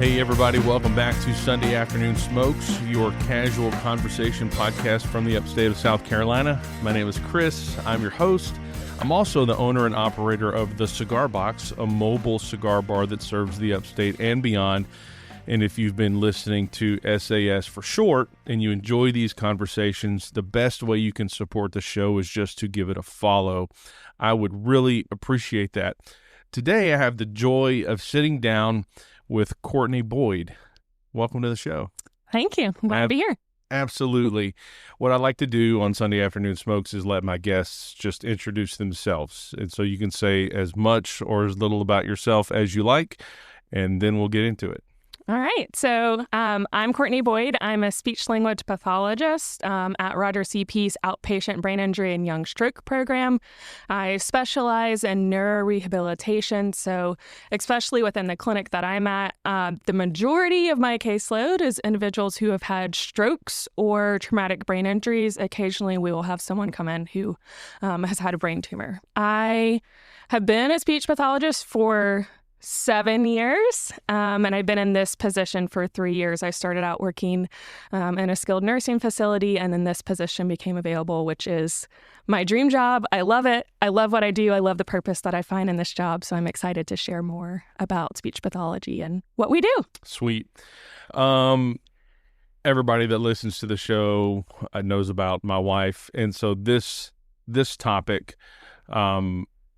Hey everybody, welcome back to Sunday Afternoon Smokes, your casual conversation podcast from the upstate of South Carolina. My name is Chris. I'm your host. I'm also the owner and operator of The Cigar Box, a mobile cigar bar that serves the upstate and beyond. And if you've been listening to SAS for short and you enjoy these conversations, the best way you can support the show is just to give it a follow. I would really appreciate that. Today I have the joy of sitting down with Courtney Boyd. Welcome to the show. Thank you. I'm glad to be here. Absolutely. What I like to do on Sunday Afternoon Smokes is let my guests just introduce themselves. And so you can say as much or as little about yourself as you like, and then we'll get into it. All right. So I'm Courtney Boyd. I'm a speech-language pathologist at Roger C. Peace Outpatient Brain Injury and Young Stroke Program. I specialize in neurorehabilitation. So especially within the clinic that I'm at, the majority of my caseload is individuals who have had strokes or traumatic brain injuries. Occasionally, we will have someone come in who has had a brain tumor. I have been a speech pathologist for 7 years, and I've been in this position for 3 years. I started out working in a skilled nursing facility, and then this position became available, which is my dream job. I love it. I love what I do. I love the purpose that I find in this job, so I'm excited to share more about speech pathology and what we do. Sweet. Everybody that listens to the show knows about my wife, and so this topic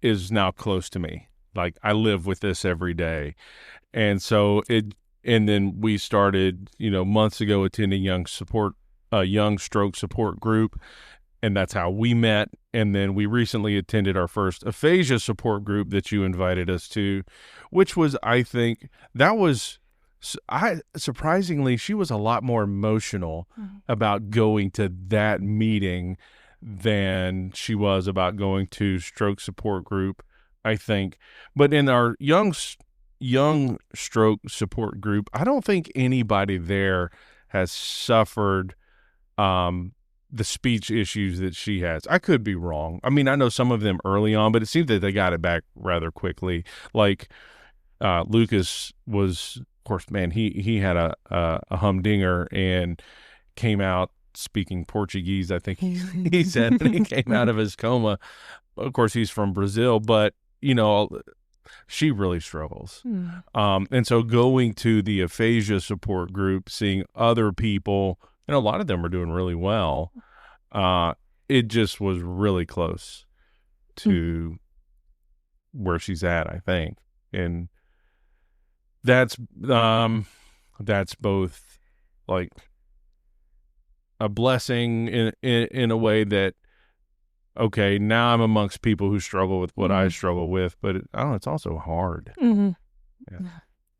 is now close to me. Like, I live with this every day. And so and then we started, months ago attending a young stroke support group. And that's how we met. And then we recently attended our first aphasia support group that you invited us to, which was, I think, surprisingly, she was a lot more emotional about going to that meeting than she was about going to stroke support group, I think. But in our young stroke support group, I don't think anybody there has suffered the speech issues that she has. I could be wrong. I mean, I know some of them early on, but it seemed that they got it back rather quickly. Like Lucas was, of course, man, he had a humdinger and came out speaking Portuguese, I think he said, when he came out of his coma. Of course, he's from Brazil, but she really struggles. And so going to the aphasia support group, seeing other people, and a lot of them are doing really well, it just was really close to where she's at, I think. And that's both like a blessing in a way that, okay, now I'm amongst people who struggle with what I struggle with, but it's also hard. Yeah.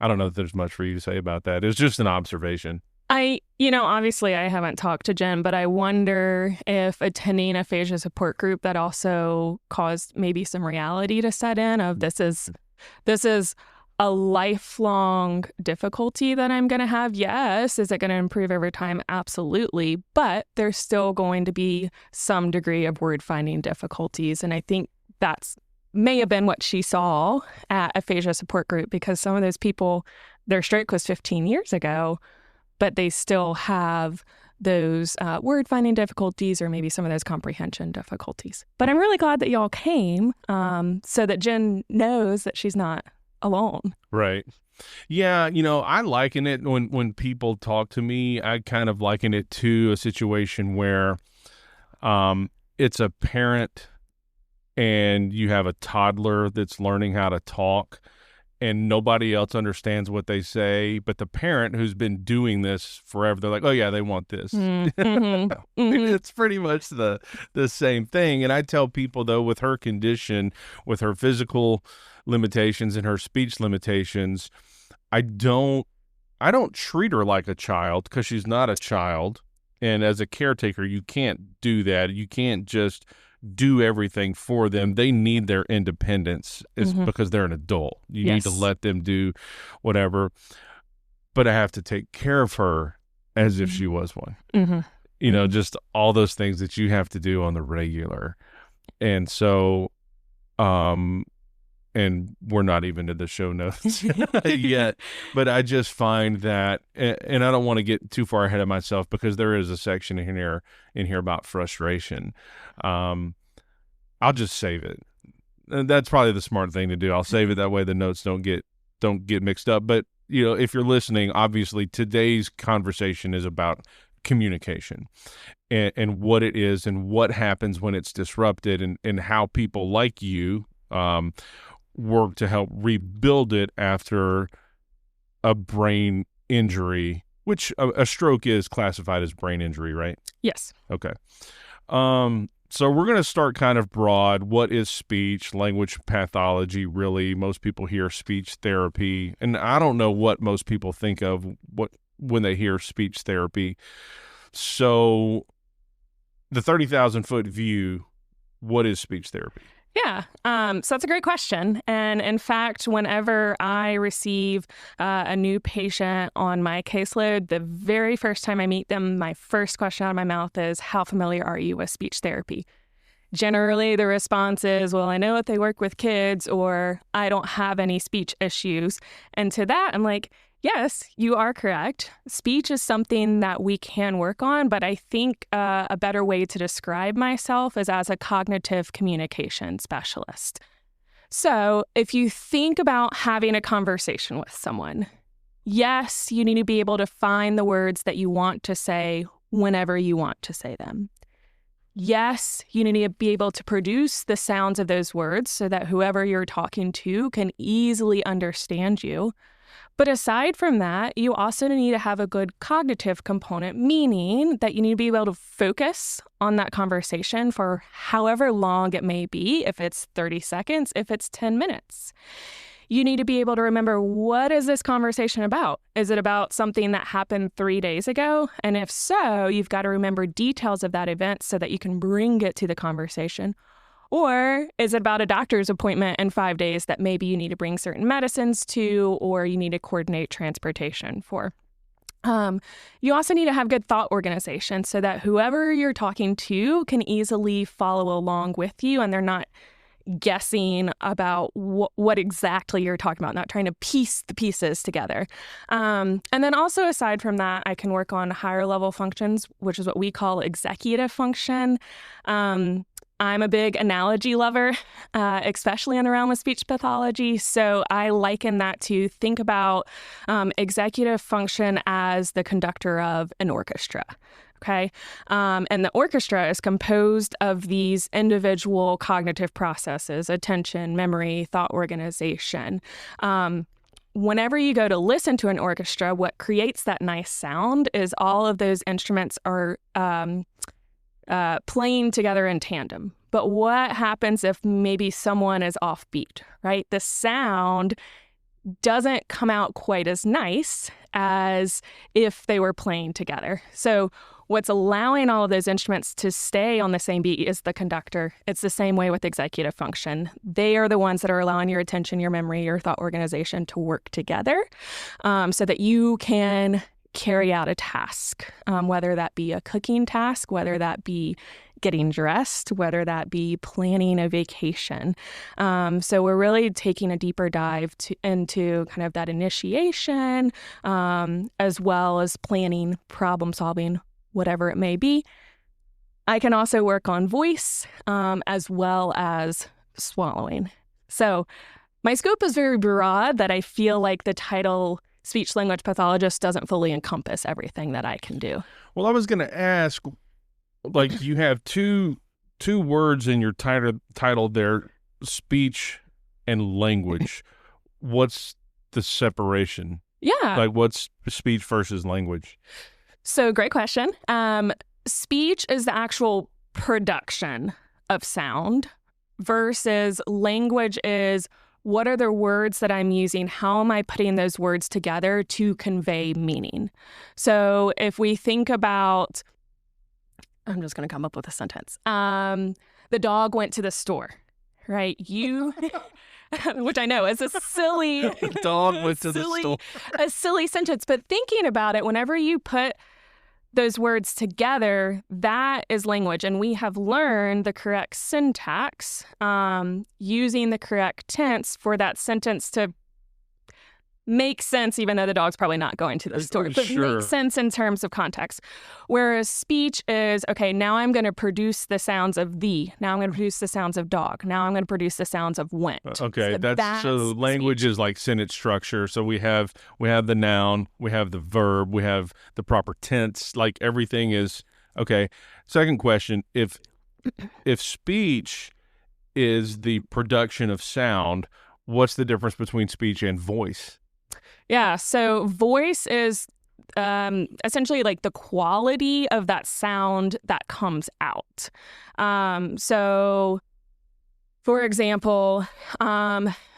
I don't know if there's much for you to say about that. It's just an observation. Obviously I haven't talked to Jen, but I wonder if attending a aphasia support group that also caused maybe some reality to set in of this is a lifelong difficulty that I'm going to have. Yes. Is it going to improve over time? Absolutely. But there's still going to be some degree of word finding difficulties. And I think that's may have been what she saw at aphasia support group, because some of those people, their stroke was 15 years ago, but they still have those word finding difficulties or maybe some of those comprehension difficulties. But I'm really glad that y'all came so that Jen knows that she's not alone. Right. Yeah. I liken it when people talk to me, I kind of liken it to a situation where it's a parent and you have a toddler that's learning how to talk and nobody else understands what they say, but the parent who's been doing this forever, they're like, oh yeah, they want this. It's pretty much the same thing. And I tell people, though, with her condition, with her physical limitations and her speech limitations, I don't treat her like a child, because she's not a child. And as a caretaker, you can't do that. You can't just do everything for them. They need their independence because they're an adult. You need to let them do whatever. But I have to take care of her as if she was one. Just all those things that you have to do on the regular. And so and we're not even to the show notes yet, but I just find that, and I don't want to get too far ahead of myself because there is a section in here about frustration. I'll just save it. And that's probably the smart thing to do. I'll save it that way the notes don't get mixed up. But if you're listening, obviously today's conversation is about communication and what it is and what happens when it's disrupted, and how people like you work to help rebuild it after a brain injury, which a stroke is classified as brain injury, right? Yes. Okay. So we're going to start kind of broad. What is speech, language pathology, really? Most people hear speech therapy, and I don't know what most people think of when they hear speech therapy. So the 30,000-foot view, what is speech therapy? Yeah, so that's a great question. And in fact, whenever I receive a new patient on my caseload, the very first time I meet them, my first question out of my mouth is, how familiar are you with speech therapy? Generally, the response is, well, I know that they work with kids, or I don't have any speech issues. And to that, I'm like, yes, you are correct. Speech is something that we can work on, but I think a better way to describe myself is as a cognitive communication specialist. So if you think about having a conversation with someone, yes, you need to be able to find the words that you want to say whenever you want to say them. Yes, you need to be able to produce the sounds of those words so that whoever you're talking to can easily understand you. But aside from that, you also need to have a good cognitive component, meaning that you need to be able to focus on that conversation for however long it may be, if it's 30 seconds, if it's 10 minutes. You need to be able to remember, what is this conversation about? Is it about something that happened 3 days ago? And if so, you've got to remember details of that event so that you can bring it to the conversation. Or is it about a doctor's appointment in 5 days that maybe you need to bring certain medicines to, or you need to coordinate transportation for? You also need to have good thought organization so that whoever you're talking to can easily follow along with you and they're not guessing about what exactly you're talking about, not trying to piece the pieces together. And then also aside from that, I can work on higher level functions, which is what we call executive function. I'm a big analogy lover, especially in the realm of speech pathology. So I liken that to think about executive function as the conductor of an orchestra. Okay. And the orchestra is composed of these individual cognitive processes: attention, memory, thought organization. Whenever you go to listen to an orchestra, what creates that nice sound is all of those instruments are playing together in tandem. But what happens if maybe someone is offbeat, right? The sound doesn't come out quite as nice as if they were playing together. So what's allowing all of those instruments to stay on the same beat is the conductor. It's the same way with executive function. They are the ones that are allowing your attention, your memory, your thought organization to work together so that you can carry out a task, whether that be a cooking task, whether that be getting dressed, whether that be planning a vacation. So we're really taking a deeper dive into kind of that initiation, as well as planning, problem solving, whatever it may be. I can also work on voice, as well as swallowing. So my scope is very broad that I feel like the title speech language pathologist doesn't fully encompass everything that I can do. Well, I was going to ask, like, you have two words in your title there, speech and language. What's the separation? Yeah. Like, what's speech versus language? So great question. Speech is the actual production of sound versus language is, what are the words that I'm using? How am I putting those words together to convey meaning? So if we think about, I'm just going to come up with a sentence. The dog went to the store, right? Which I know is a silly, dog went to the store. A silly sentence. But thinking about it, whenever you put those words together, that is language. And we have learned the correct syntax, using the correct tense for that sentence to make sense, even though the dog's probably not going to the store. But make sense in terms of context. Whereas speech is, okay, now I'm going to produce the sounds of thee. Now I'm going to produce the sounds of dog. Now I'm going to produce the sounds of went. Okay, so language is like sentence structure. So we have the noun, we have the verb, we have the proper tense. Like everything is okay. Second question: if speech is the production of sound, what's the difference between speech and voice? Yeah, so voice is essentially like the quality of that sound that comes out. So, for example,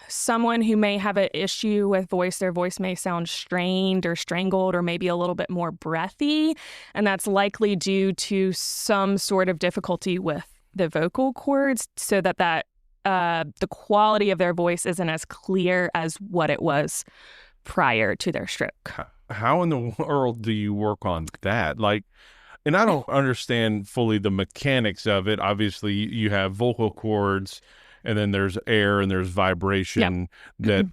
someone who may have an issue with voice, their voice may sound strained or strangled or maybe a little bit more breathy, and that's likely due to some sort of difficulty with the vocal cords, so that the quality of their voice isn't as clear as what it was prior to their stroke. How in the world do you work on that? Like, and I don't understand fully the mechanics of it. Obviously, you have vocal cords, and then there's air and there's vibration that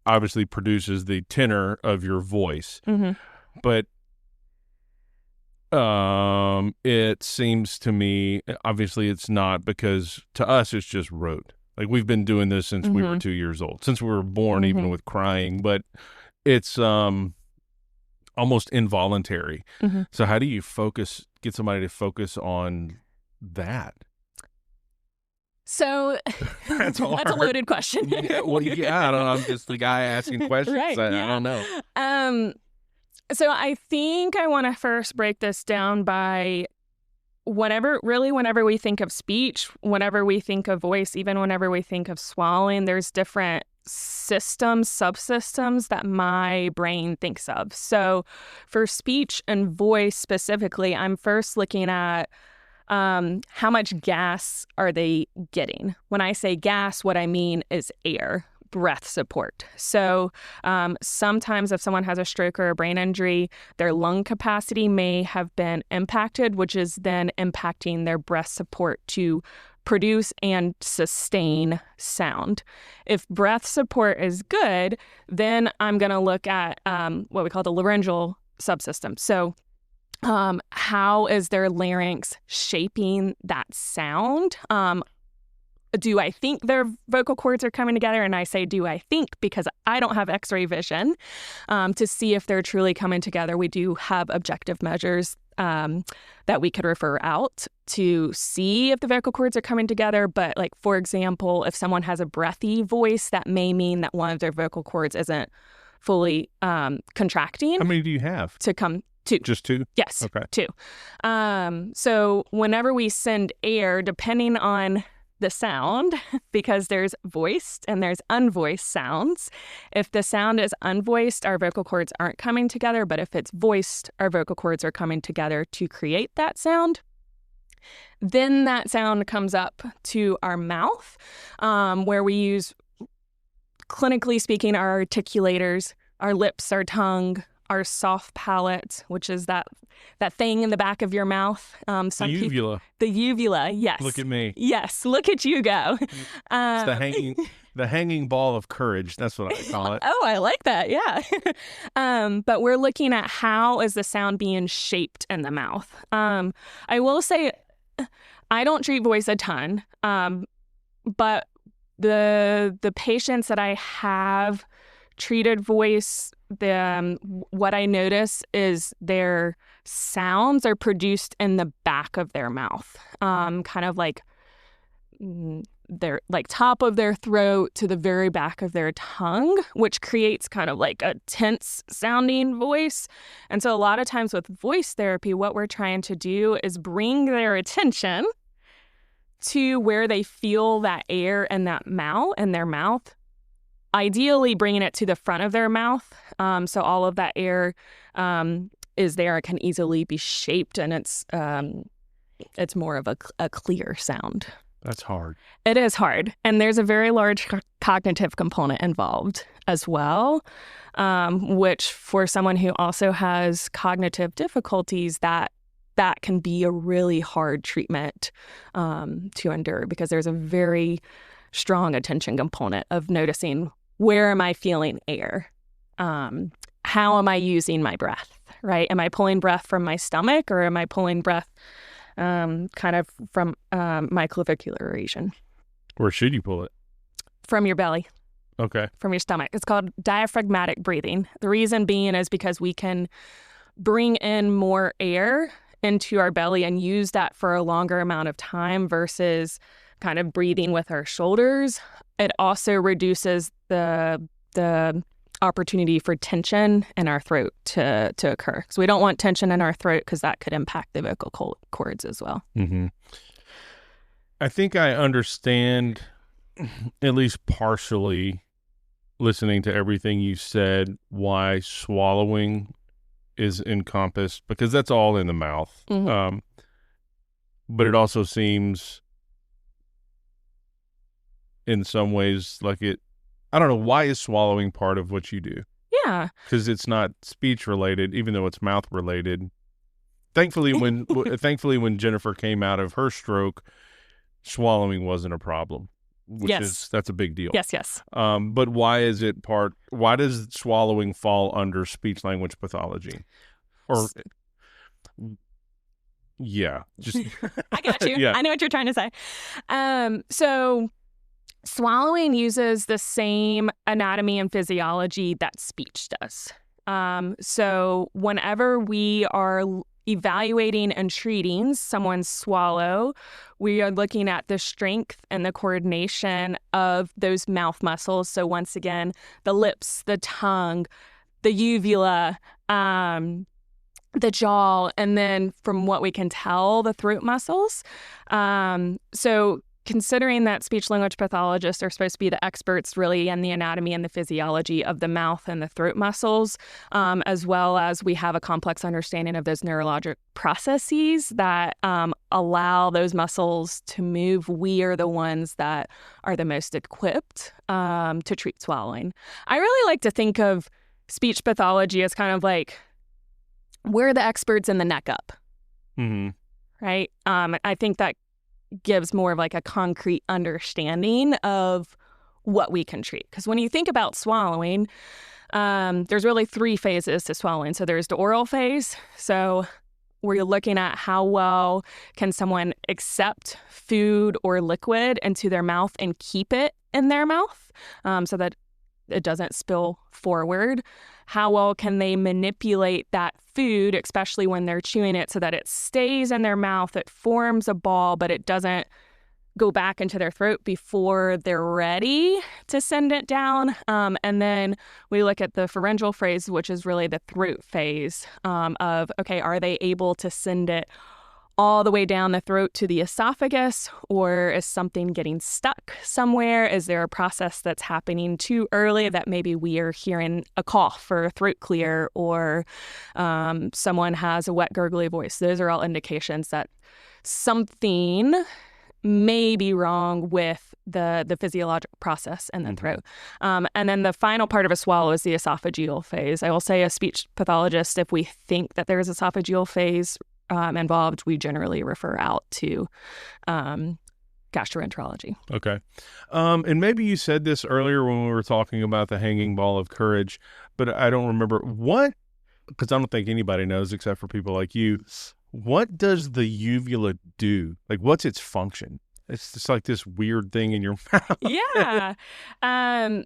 obviously produces the tenor of your voice. Mm-hmm. But it seems to me, obviously it's not, because to us it's just rote. Like, we've been doing this since we were 2 years old, since we were born, even with crying, but it's almost involuntary. So how do you get somebody to focus on that? So that's a loaded question. I don't know. I'm just the guy asking questions. Right, I don't know. So I think I want to first break this down by whenever we think of speech, whenever we think of voice, even whenever we think of swallowing, there's different subsystems that my brain thinks of. So for speech and voice specifically, I'm first looking at how much gas are they getting? When I say gas, what I mean is air, breath support. So sometimes if someone has a stroke or a brain injury, their lung capacity may have been impacted, which is then impacting their breath support to produce and sustain sound. If breath support is good, then I'm going to look at what we call the laryngeal subsystem. So how is their larynx shaping that sound? Do I think their vocal cords are coming together? And I say, do I think, because I don't have x-ray vision to see if they're truly coming together. We do have objective measures that we could refer out to see if the vocal cords are coming together. But like, for example, if someone has a breathy voice, that may mean that one of their vocal cords isn't fully contracting. How many do you have? To come. Two. Just two? Yes. Okay. Two. So whenever we send air, depending on the sound, because there's voiced and there's unvoiced sounds. If the sound is unvoiced, our vocal cords aren't coming together. But if it's voiced, our vocal cords are coming together to create that sound. Then that sound comes up to our mouth, where we use, clinically speaking, our articulators, our lips, our tongue, our soft palate, which is that thing in the back of your mouth. The uvula. The uvula, yes. Look at me. Yes, look at you go. It's the hanging ball of courage. That's what I call it. Oh, I like that. Yeah. But we're looking at how is the sound being shaped in the mouth. I will say I don't treat voice a ton, but the patients that I have treated voice, what I notice is their sounds are produced in the back of their mouth, kind of like their top of their throat to the very back of their tongue, which creates kind of like a tense sounding voice. And so a lot of times with voice therapy, what we're trying to do is bring their attention to where they feel that air in their mouth. Ideally, bringing it to the front of their mouth, so all of that air is there. It can easily be shaped, and it's more of a clear sound. That's hard. It is hard, and there's a very large cognitive component involved. as well, which for someone who also has cognitive difficulties, that can be a really hard treatment to endure, because there's a very strong attention component of noticing, where am I feeling air? How am I using my breath, right? Am I pulling breath from my stomach, or am I pulling breath kind of from my clavicular region? Where should you pull it? From your belly. Okay. From your stomach. It's called diaphragmatic breathing. The reason being is because we can bring in more air into our belly and use that for a longer amount of time versus kind of breathing with our shoulders. It also reduces the opportunity for tension in our throat to occur. So we don't want tension in our throat, because that could impact the vocal cords as well. Mm-hmm. I think I understand, at least partially, listening to everything you said, why swallowing is encompassed, because that's all in the mouth. Mm-hmm. But it also seems in some ways like I don't know, why is swallowing part of what you do? Yeah. Because it's not speech related, even though it's mouth related. Thankfully, when Jennifer came out of her stroke, swallowing wasn't a problem. That's a big deal. Yes. But why does swallowing fall under speech language pathology? Or just I got you. Yeah. I know what you're trying to say. So swallowing uses the same anatomy and physiology that speech does. So whenever we are evaluating and treating someone's swallow, we are looking at the strength and the coordination of those mouth muscles. So once again, the lips, the tongue, the uvula, the jaw, and then from what we can tell, the throat muscles. So considering that speech language pathologists are supposed to be the experts really in the anatomy and the physiology of the mouth and the throat muscles, as well as we have a complex understanding of those neurologic processes that allow those muscles to move, we are the ones that are the most equipped to treat swallowing. I really like to think of speech pathology as kind of like, we're the experts in the neck up, mm-hmm. right? I think that gives more of like a concrete understanding of what we can treat. Because when you think about swallowing, there's really 3 phases to swallowing. So there's the oral phase. So where you're looking at how well can someone accept food or liquid into their mouth and keep it in their mouth so that it doesn't spill forward. How well can they manipulate that food, especially when they're chewing it, so that it stays in their mouth, it forms a ball, but it doesn't go back into their throat before they're ready to send it down. And then we look at the pharyngeal phase, which is really the throat phase of, okay, are they able to send it all the way down the throat to the esophagus, or is something getting stuck somewhere? Is there a process that's happening too early that maybe we are hearing a cough or a throat clear, or someone has a wet gurgly voice? Those are all indications that something may be wrong with the physiologic process in the throat. And then the final part of a swallow is the esophageal phase. I will say, a speech pathologist, if we think that there's esophageal phase involved, we generally refer out to gastroenterology. Okay. And maybe you said this earlier when we were talking about the hanging ball of courage, but I don't remember because I don't think anybody knows except for people like you. What does the uvula do? Like, what's its function? It's just like this weird thing in your mouth. Yeah.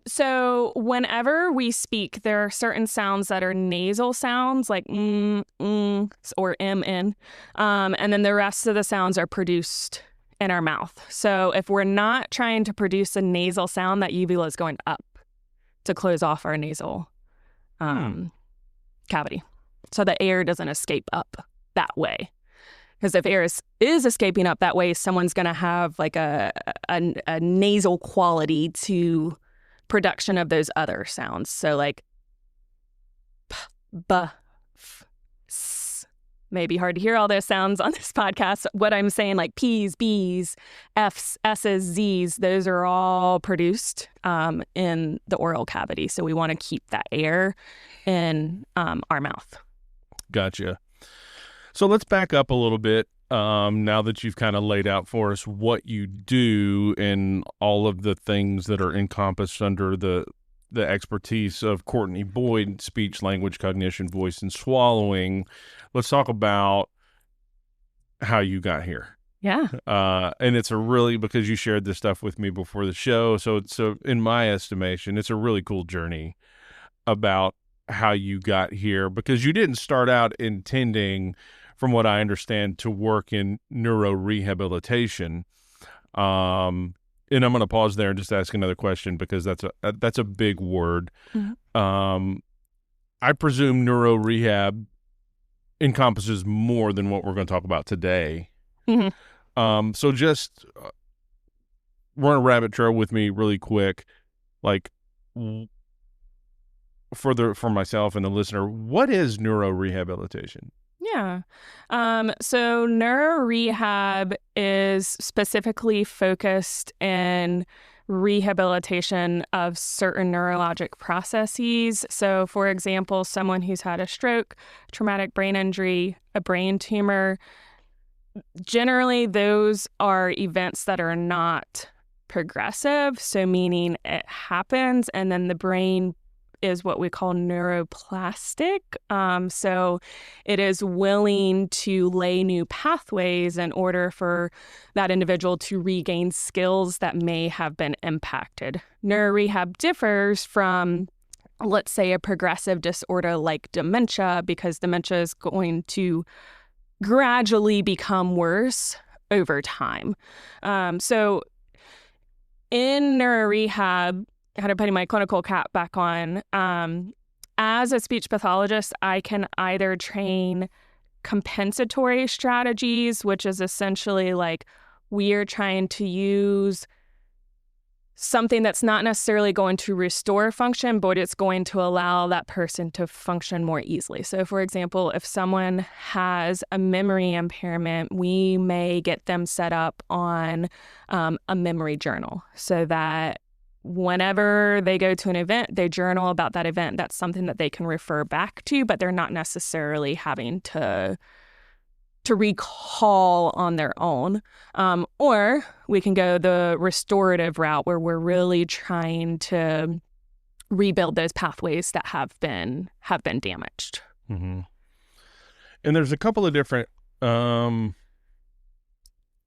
So whenever we speak, there are certain sounds that are nasal sounds, like or mn. And then the rest of the sounds are produced in our mouth. So if we're not trying to produce a nasal sound, that uvula is going up to close off our nasal cavity, so the air doesn't escape up that way. Because if air is escaping up that way, someone's going to have like a nasal quality to production of those other sounds. So like p, b, f, s, may be hard to hear all those sounds on this podcast. What I'm saying, like P's, B's, F's, S's, Z's, those are all produced in the oral cavity. So we want to keep that air in our mouth. Gotcha. So let's back up a little bit. Now that you've kind of laid out for us what you do and all of the things that are encompassed under the expertise of Courtney Boyd, speech, language, cognition, voice, and swallowing, let's talk about how you got here. Yeah. And it's because you shared this stuff with me before the show. So in my estimation, it's a really cool journey about how you got here, because you didn't start out intending, from what I understand, to work in neurorehabilitation. And I'm going to pause there and just ask another question, because that's a big word. Mm-hmm. I presume neurorehab encompasses more than what we're going to talk about today. Mm-hmm. So just run a rabbit trail with me really quick, like for myself and the listener, what is neurorehabilitation? Yeah. So neurorehab is specifically focused in rehabilitation of certain neurologic processes. So, for example, someone who's had a stroke, traumatic brain injury, a brain tumor, generally those are events that are not progressive. So meaning it happens and then the brain is what we call neuroplastic. So it is willing to lay new pathways in order for that individual to regain skills that may have been impacted. Neurorehab differs from, let's say, a progressive disorder like dementia, because dementia is going to gradually become worse over time. So in neurorehab, how to put my clinical cap back on. As a speech pathologist, I can either train compensatory strategies, which is essentially like we are trying to use something that's not necessarily going to restore function, but it's going to allow that person to function more easily. So, for example, if someone has a memory impairment, we may get them set up on a memory journal so that whenever they go to an event, they journal about that event. That's something that they can refer back to, but they're not necessarily having to recall on their own. Or we can go the restorative route where we're really trying to rebuild those pathways that have been damaged. Mm-hmm. And there's a couple of different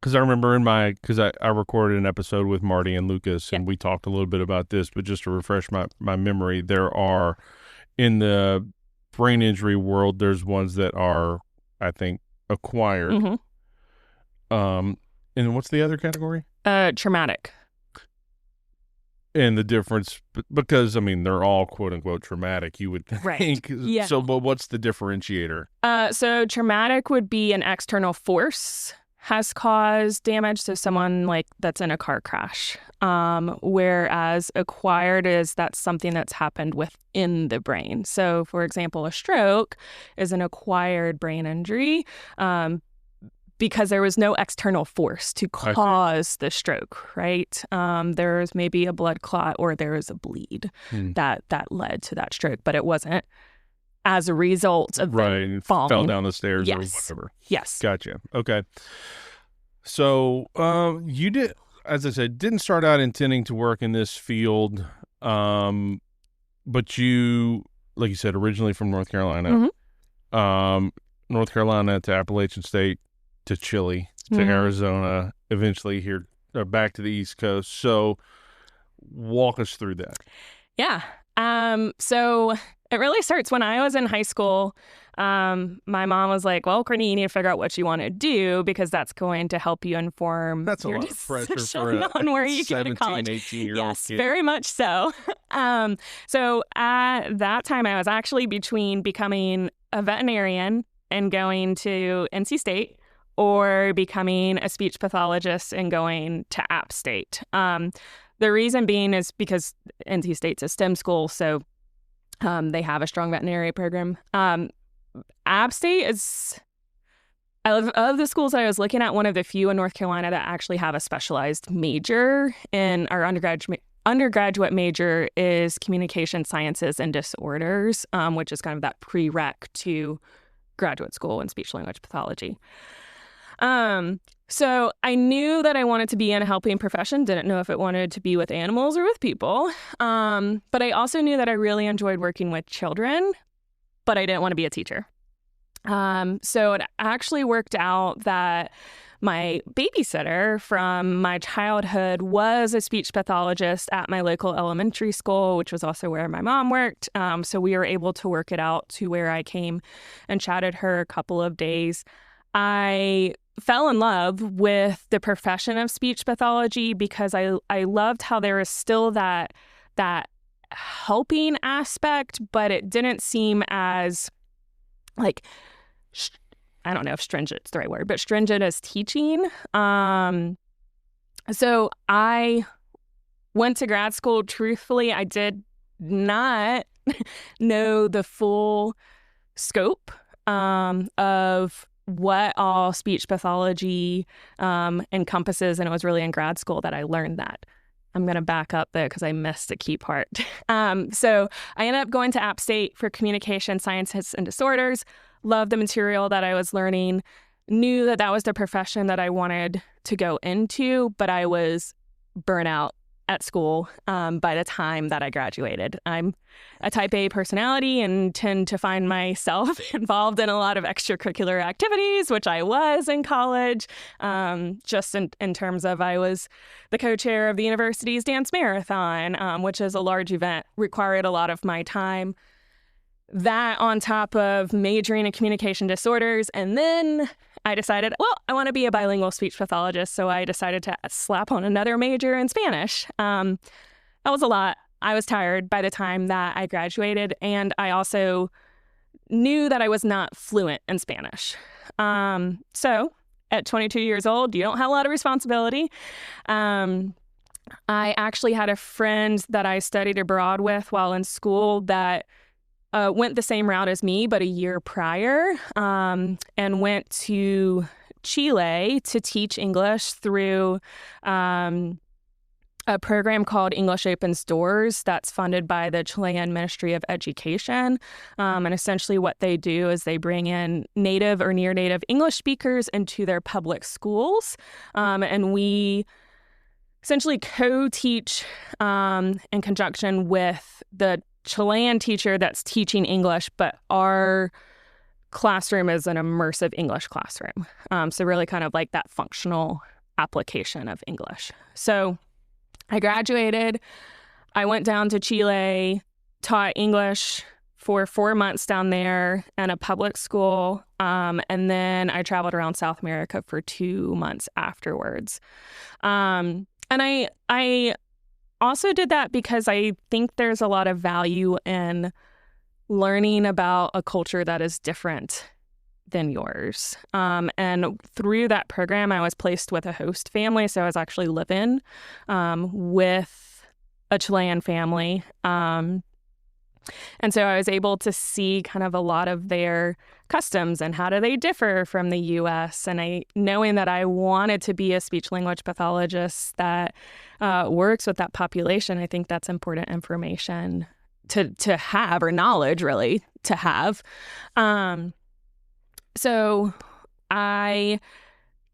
because I remember I recorded an episode with Marty and Lucas, and we talked a little bit about this, but just to refresh my memory, there are, in the brain injury world, there's ones that are, I think, acquired. Mm-hmm. And what's the other category? Traumatic. And the difference, because, I mean, they're all quote-unquote traumatic, you would think. Right. Yeah. So, but what's the differentiator? So traumatic would be an external force has caused damage, so someone like that's in a car crash. Whereas acquired that's something that's happened within the brain. So, for example, a stroke is an acquired brain injury because there was no external force to cause the stroke, right? There's maybe a blood clot or there is a bleed that led to that stroke, but it wasn't as a result of falling. Fell down the stairs or whatever. Yes. Gotcha. Okay. So you did, as I said, didn't start out intending to work in this field, but you, like you said, originally from North Carolina, North Carolina to Appalachian State to Chile to Arizona, eventually here back to the East Coast. So walk us through that. Yeah. So it really starts when I was in high school. My mom was like, well, Courtney, you need to figure out what you want to do because that's going to help you inform your lot of pressure for on where you 17, go to college. 18-year-old kid. Very much so. So at that time, I was actually between becoming a veterinarian and going to NC State or becoming a speech pathologist and going to App State. The reason being is because NC State's a STEM school, so they have a strong veterinary program. App State is of the schools I was looking at, one of the few in North Carolina that actually have a specialized major. In our undergraduate major is communication sciences and disorders, which is kind of that prereq to graduate school in speech language pathology. So I knew that I wanted to be in a helping profession. Didn't know if it wanted to be with animals or with people. But I also knew that I really enjoyed working with children, but I didn't want to be a teacher. So it actually worked out that my babysitter from my childhood was a speech pathologist at my local elementary school, which was also where my mom worked. So we were able to work it out to where I came and chatted her a couple of days. I fell in love with the profession of speech pathology because I loved how there was still that helping aspect, but it didn't seem as like, I don't know if stringent is the right word, but stringent as teaching. So I went to grad school. Truthfully, I did not know the full scope of what all speech pathology encompasses, and it was really in grad school that I learned that. I'm going to back up though because I missed a key part. So I ended up going to App State for communication sciences and disorders. Loved the material that I was learning. Knew that that was the profession that I wanted to go into, but I was burnt out at school by the time that I graduated. I'm a type A personality and tend to find myself involved in a lot of extracurricular activities, which I was in college, just in terms of I was the co-chair of the university's dance marathon, which is a large event, required a lot of my time. That on top of majoring in communication disorders. And then I decided, well, I want to be a bilingual speech pathologist. So I decided to slap on another major in Spanish. That was a lot. I was tired by the time that I graduated. And I also knew that I was not fluent in Spanish. So at 22 years old, you don't have a lot of responsibility. I actually had a friend that I studied abroad with while in school that went the same route as me, but a year prior, and went to Chile to teach English through a program called English Opens Doors that's funded by the Chilean Ministry of Education. And essentially what they do is they bring in native or near native English speakers into their public schools. And we essentially co-teach in conjunction with the Chilean teacher that's teaching English, but our classroom is an immersive English classroom. So really kind of like that functional application of English. So I graduated. I went down to Chile, taught English for 4 months down there in a public school. And then I traveled around South America for 2 months afterwards. And I also did that because I think there's a lot of value in learning about a culture that is different than yours. And through that program, I was placed with a host family. So I was actually living with a Chilean family. And so I was able to see kind of a lot of their customs and how do they differ from the U.S. And knowing that I wanted to be a speech language pathologist that works with that population, I think that's important information to have, or knowledge really to have. So I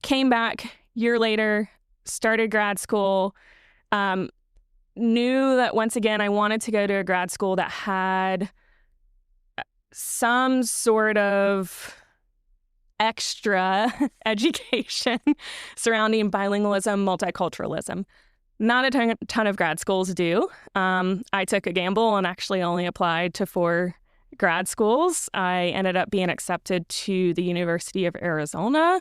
came back a year later, started grad school, knew that once again I wanted to go to a grad school that had some sort of extra education surrounding bilingualism, multiculturalism. Not a ton of grad schools do. I took a gamble and actually only applied to 4 grad schools. I ended up being accepted to the University of Arizona,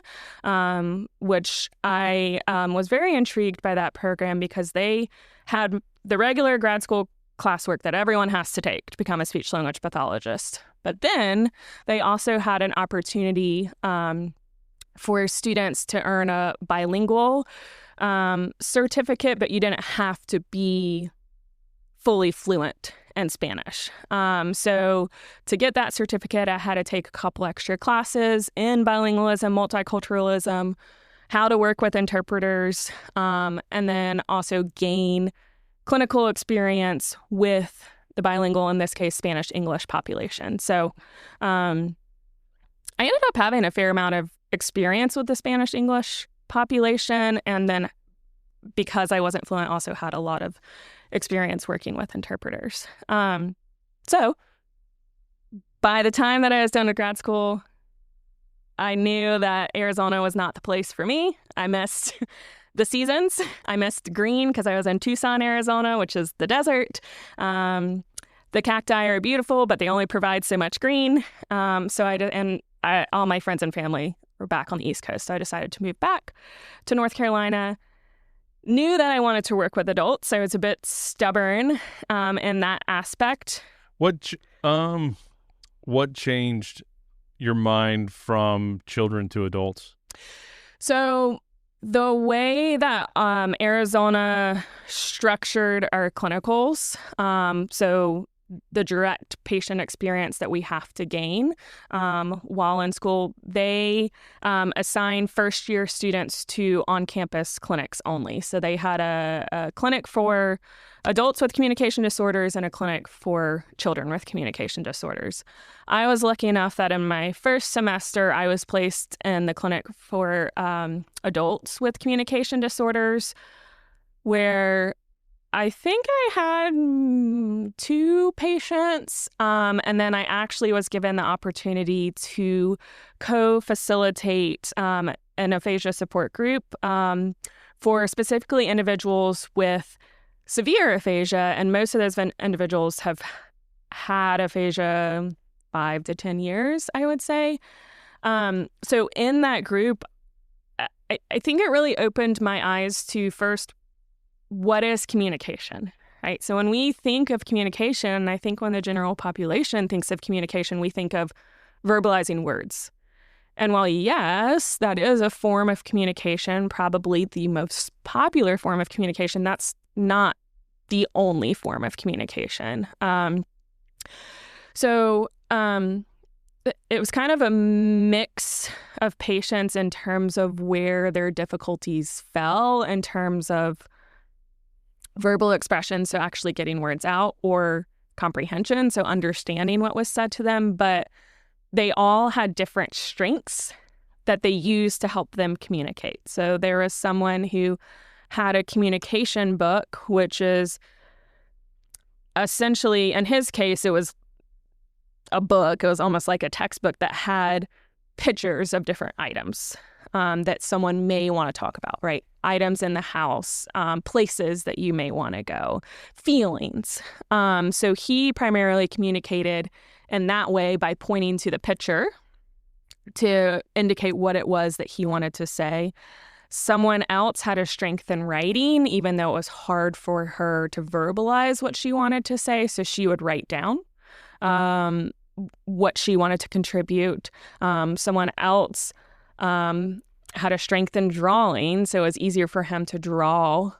which I was very intrigued by that program because they had the regular grad school classwork that everyone has to take to become a speech language pathologist. But then they also had an opportunity for students to earn a bilingual certificate, but you didn't have to be fully fluent in Spanish. So to get that certificate, I had to take a couple extra classes in bilingualism, multiculturalism, how to work with interpreters, and then also gain clinical experience with the bilingual, in this case, Spanish-English population. So I ended up having a fair amount of experience with the Spanish-English population, and then because I wasn't fluent, also had a lot of experience working with interpreters. So by the time that I was done with grad school, I knew that Arizona was not the place for me. I missed the seasons. I missed green because I was in Tucson, Arizona, which is the desert. The cacti are beautiful, but they only provide so much green. All my friends and family were back on the East Coast, so I decided to move back to North Carolina. Knew that I wanted to work with adults. I was a bit stubborn in that aspect. What changed your mind from children to adults? So the way that Arizona structured our clinicals, so the direct patient experience that we have to gain while in school, they assign first-year students to on-campus clinics only. So they had a clinic for adults with communication disorders and a clinic for children with communication disorders. I was lucky enough that in my first semester, I was placed in the clinic for adults with communication disorders, where I think I had 2 patients, and then I actually was given the opportunity to co-facilitate an aphasia support group for specifically individuals with severe aphasia, and most of those individuals have had aphasia 5 to 10 years, I would say. So in that group, I think it really opened my eyes to, first, what is communication, right? So when we think of communication, I think when the general population thinks of communication, we think of verbalizing words. And while, yes, that is a form of communication, probably the most popular form of communication, that's not the only form of communication. So it was kind of a mix of patients in terms of where their difficulties fell in terms of verbal expression, so actually getting words out, or comprehension, so understanding what was said to them. But they all had different strengths that they used to help them communicate. So there was someone who had a communication book, which is essentially, in his case, it was a book. It was almost like a textbook that had pictures of different items that someone may want to talk about, right? Items in the house, places that you may want to go, feelings. So he primarily communicated in that way by pointing to the picture to indicate what it was that he wanted to say. Someone else had a strength in writing, even though it was hard for her to verbalize what she wanted to say. So she would write down what she wanted to contribute. Someone else had a strength in drawing, so it was easier for him to draw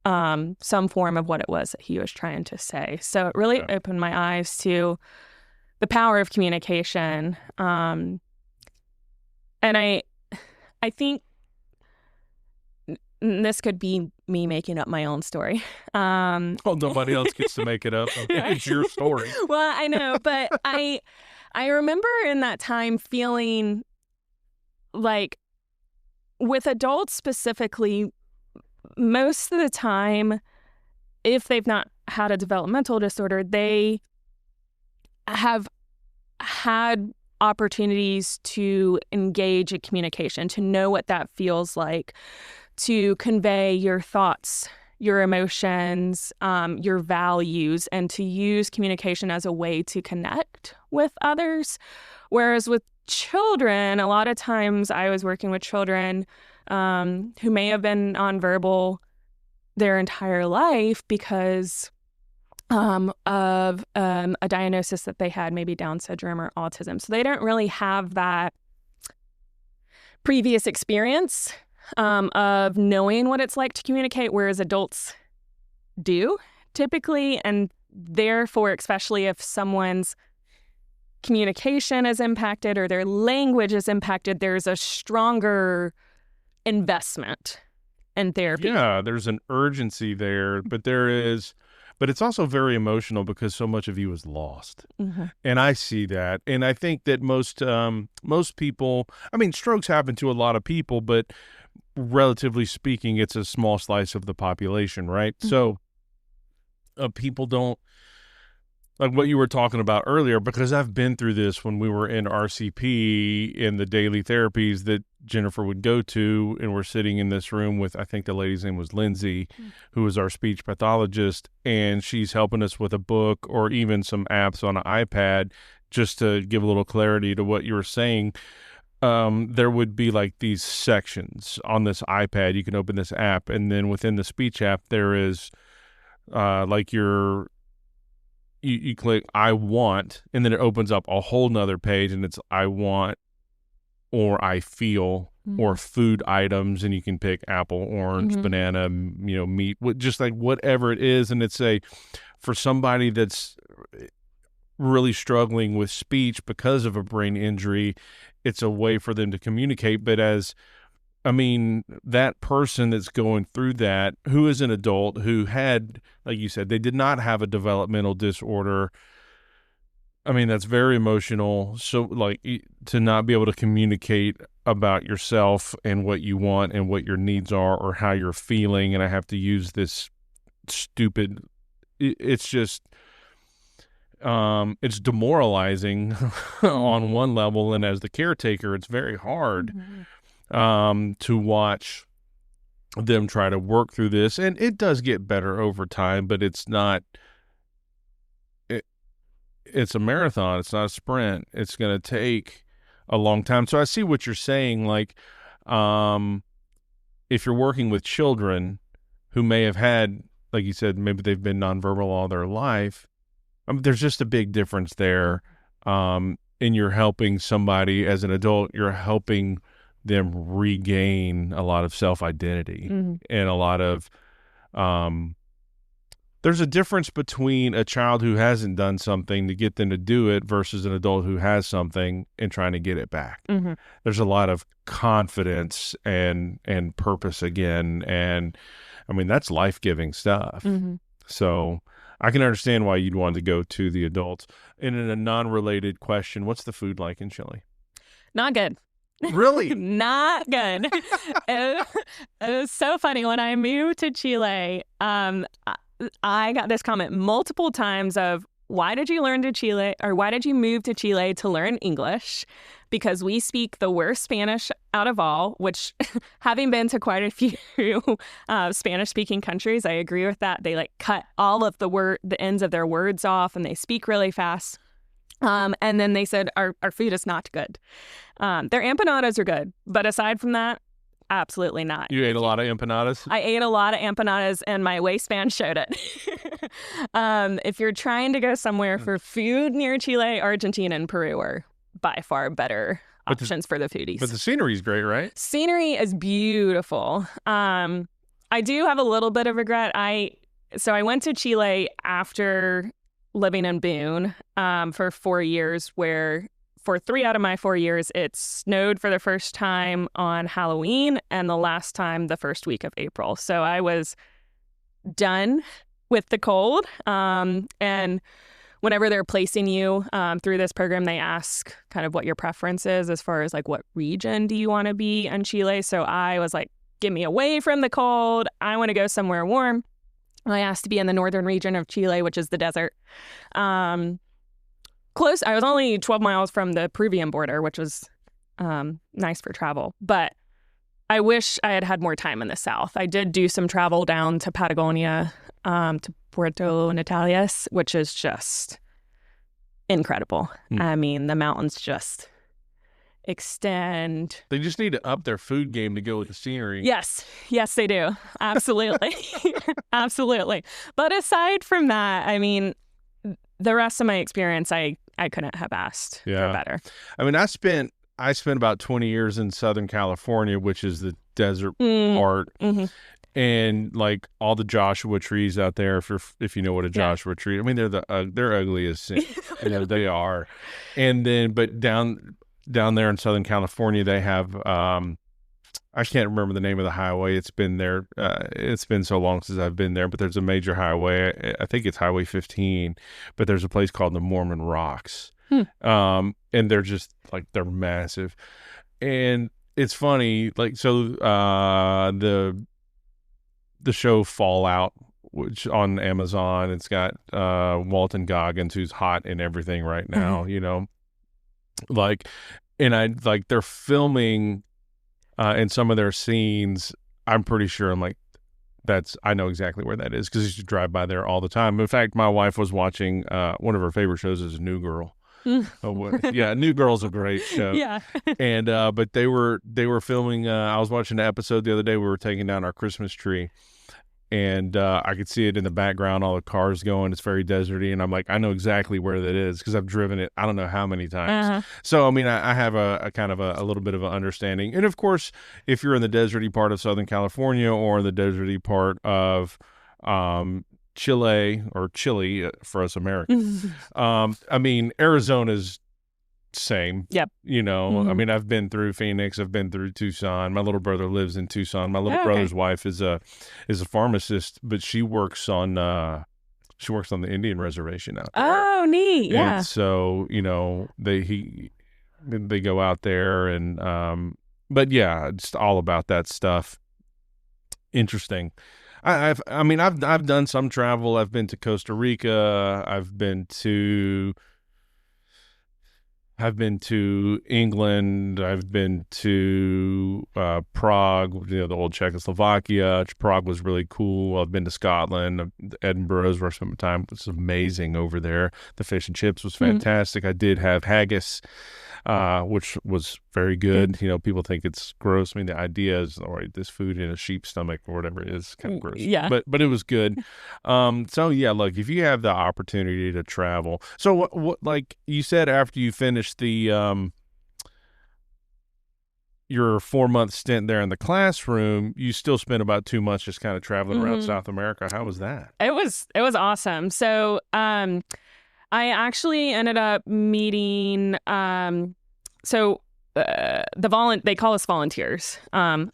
some form of what it was that he was trying to say. So it really opened my eyes to the power of communication. And I think this could be me making up my own story. Well, nobody else gets to make it up. It's your story. Well, I know, but I remember in that time feeling like, with adults specifically, most of the time, if they've not had a developmental disorder, they have had opportunities to engage in communication, to know what that feels like, to convey your thoughts, your emotions, your values, and to use communication as a way to connect with others. Whereas with children, a lot of times I was working with children who may have been nonverbal their entire life because of a diagnosis that they had, maybe Down syndrome or autism. So they don't really have that previous experience of knowing what it's like to communicate, whereas adults do typically, and therefore, especially if someone's communication is impacted or their language is impacted, there's a stronger investment in therapy. Yeah, there's an urgency there, but it's also very emotional because so much of you is lost. Mm-hmm. And I see that. And I think that most people, I mean, strokes happen to a lot of people, but relatively speaking, it's a small slice of the population, right? Mm-hmm. So people don't, like what you were talking about earlier, because I've been through this when we were in RCP in the daily therapies that Jennifer would go to, and we're sitting in this room with, I think the lady's name was Lindsay, who was our speech pathologist, and she's helping us with a book or even some apps on an iPad just to give a little clarity to what you were saying. There would be like these sections on this iPad. You can open this app, and then within the speech app, there is like you click I want, and then it opens up a whole nother page, and it's I want or I feel or food items, and you can pick apple, orange, banana, meat, just like whatever it is. And it's for somebody that's really struggling with speech because of a brain injury, it's a way for them to communicate. But that person that's going through that, who is an adult who had, like you said, they did not have a developmental disorder. I mean, that's very emotional. So, like, to not be able to communicate about yourself and what you want and what your needs are or how you're feeling, and I have to use this stupid, it's just, it's demoralizing on one level, and as the caretaker, it's very hard. To watch them try to work through this. And it does get better over time, but it's not, it's a marathon. It's not a sprint. It's going to take a long time. So I see what you're saying. Like, if you're working with children who may have had, like you said, maybe they've been nonverbal all their life, there's just a big difference there. And you're helping somebody as an adult, you're helping them regain a lot of self-identity and a lot of there's a difference between a child who hasn't done something to get them to do it versus an adult who has something and trying to get it back. There's a lot of confidence and purpose again, and I mean that's life-giving stuff. So I can understand why you'd want to go to the adults. And in a non-related question, what's the food like in Chile? Not good. Really? Not good. It was so funny. When I moved to Chile, I got this comment multiple times of, why did you move to Chile to learn English? Because we speak the worst Spanish out of all, which having been to quite a few Spanish-speaking countries, I agree with that. They cut all of the ends of their words off, and they speak really fast. And then they said, our food is not good. Their empanadas are good, but aside from that, absolutely not. You ate a lot of empanadas? I ate a lot of empanadas, and my waistband showed it. If you're trying to go somewhere for food near Chile, Argentina and Peru are by far better options for the foodies. But the scenery is great, right? Scenery is beautiful. I do have a little bit of regret. So I went to Chile after living in Boone for 4 years, where for 3 out of my 4 years, it snowed for the first time on Halloween and the last time the first week of April. So I was done with the cold. And whenever they're placing you through this program, they ask kind of what your preference is as far as what region do you want to be in Chile. So I was like, get me away from the cold. I want to go somewhere warm. I asked to be in the northern region of Chile, which is the desert. Close. I was only 12 miles from the Peruvian border, which was nice for travel. But I wish I had had more time in the south. I did do some travel down to Patagonia, to Puerto Natales, which is just incredible. I mean, the mountains just extend. They just need to up their food game to go with the scenery. Yes, they do. Absolutely. Absolutely. But aside from that, I mean, the rest of my experience, I couldn't have asked for better. I mean, I spent about 20 years in Southern California, which is the desert part. And like all the Joshua trees out there, if you know what a Joshua tree, I mean they're ugly as sin. They are. And then but down there in Southern California they have I can't remember the name of the highway. It's been there. It's been so long since I've been there, but there's a major highway. I think it's Highway 15, but there's a place called the Mormon Rocks. And they're just like, they're massive. And it's funny, like, so the show Fallout, which on Amazon, it's got Walton Goggins, who's hot in everything right now, like, and they're filming in some of their scenes. I'm pretty sure I'm like, I know exactly where that is because I used to drive by there all the time. In fact, my wife was watching one of her favorite shows is New Girl. New Girl's a great show. And but they were filming. I was watching the episode the other day. We were taking down our Christmas tree, and I could see it in the background, all the cars going. It's very deserty, and I'm like, I know exactly where that is because I've driven it I don't know how many times. So I mean, I have a kind of a little bit of an understanding. And of course, if you're in the deserty part of Southern California or the deserty part of Chile for us Americans, I mean, Arizona's same. I mean, I've been through Phoenix, I've been through Tucson. My little brother lives in Tucson. My little brother's wife is a pharmacist, but she works on the Indian reservation out there. Oh, neat. Yeah. And so they go out there, and but yeah, just all about that stuff. Interesting. I've done some travel. I've been to Costa Rica. I've been to England. I've been to Prague, the old Czechoslovakia. Prague was really cool. I've been to Scotland. Edinburgh is where I spent my time. It was amazing over there. The fish and chips was fantastic. I did have haggis, which was very good. People think it's gross. I mean, the idea is, all right, this food in a sheep's stomach or whatever it is kind of gross. But it was good. So yeah, look, if you have the opportunity to travel. So what like you said, after you finished the your 4-month stint there in the classroom, you still spent about 2 months just kind of traveling around South America. How was that? It was awesome. So I actually ended up meeting they call us volunteers.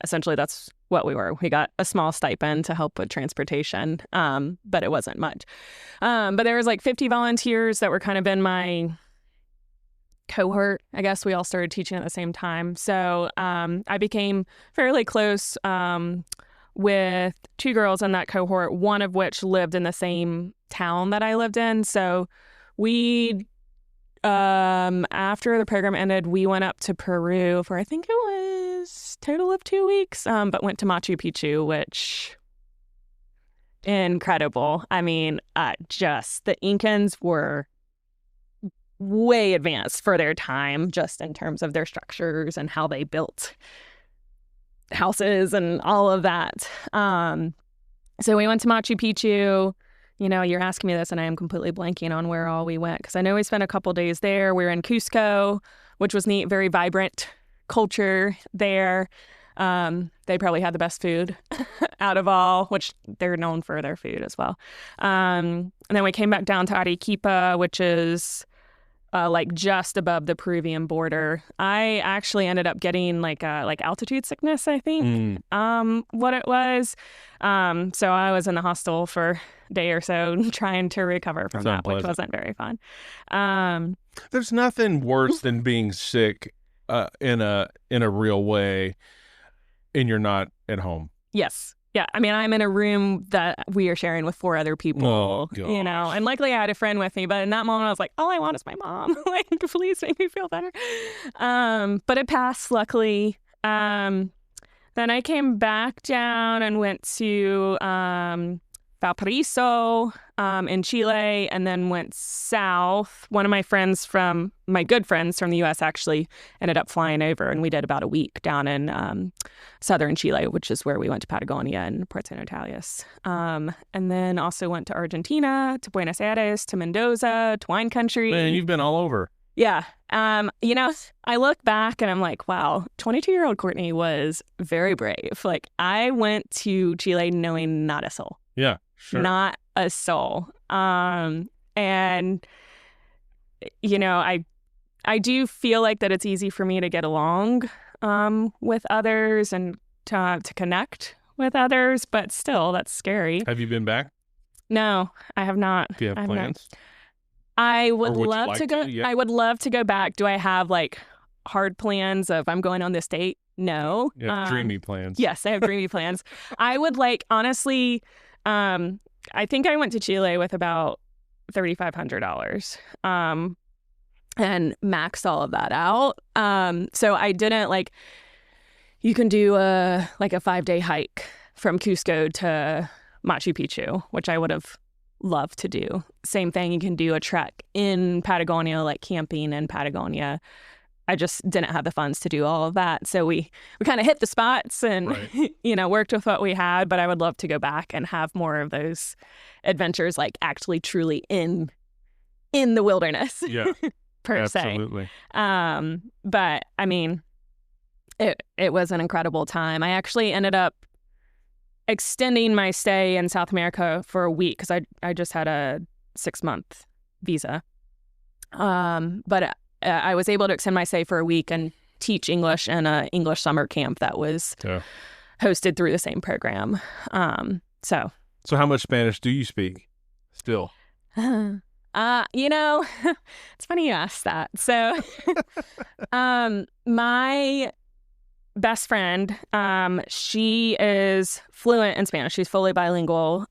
Essentially that's what we were. We got a small stipend to help with transportation, but it wasn't much. But there was like 50 volunteers that were kind of in my cohort. I guess we all started teaching at the same time. So I became fairly close with 2 girls in that cohort, one of which lived in the same town that I lived in. So we, after the program ended, we went up to Peru for, I think it was total of 2 weeks, but went to Machu Picchu, which incredible. I mean, just the Incans were way advanced for their time, just in terms of their structures and how they built houses and all of that. So we went to Machu Picchu. You're asking me this and I am completely blanking on where all we went, because I know we spent a couple days there. We were in Cusco, which was neat, very vibrant culture there. They probably had the best food out of all, which they're known for their food as well. And then we came back down to Arequipa, which is like just above the Peruvian border. I actually ended up getting like altitude sickness, I think, what it was. So I was in the hospital for a day or so trying to recover from that, which wasn't very fun. There's nothing worse than being sick in a real way, and you're not at home. Yes. Yeah, I mean, I'm in a room that we are sharing with 4 other people, and luckily I had a friend with me, but in that moment I was like, all I want is my mom. Like, please make me feel better. But it passed, luckily. Then I came back down and went to Valparaiso in Chile, and then went south. One of my good friends from the U.S. actually ended up flying over, and we did about a week down in southern Chile, which is where we went to Patagonia and Puerto Natales. And then also went to Argentina, to Buenos Aires, to Mendoza, to wine country. Man, you've been all over. Yeah. I look back and I'm like, wow, 22-year-old Courtney was very brave. Like, I went to Chile knowing not a soul. Yeah, sure. Not a soul. And, I do feel like that it's easy for me to get along with others and to connect with others, but still, that's scary. Have you been back? No, I have not. Do you have plans? I would love to go. Yeah. I would love to go back. Do I have like hard plans of I'm going on this date? No. You have dreamy plans. Yes, I have dreamy plans. I would honestly, I think I went to Chile with about $3,500 and maxed all of that out. So I didn't you can do a 5-day hike from Cusco to Machu Picchu, which I would have loved to do. Same thing, you can do a trek in Patagonia, like camping in Patagonia. I just didn't have the funds to do all of that. So we kind of hit the spots and, right. Worked with what we had. But I would love to go back and have more of those adventures, like actually truly in the wilderness. Yeah, per absolutely. Se. But I mean, it was an incredible time. I actually ended up extending my stay in South America for a week because I just had a 6-month visa. But I was able to extend my stay for a week and teach English in an English summer camp that was hosted through the same program. So how much Spanish do you speak still? It's funny you ask that. So my best friend, she is fluent in Spanish. She's fully bilingual.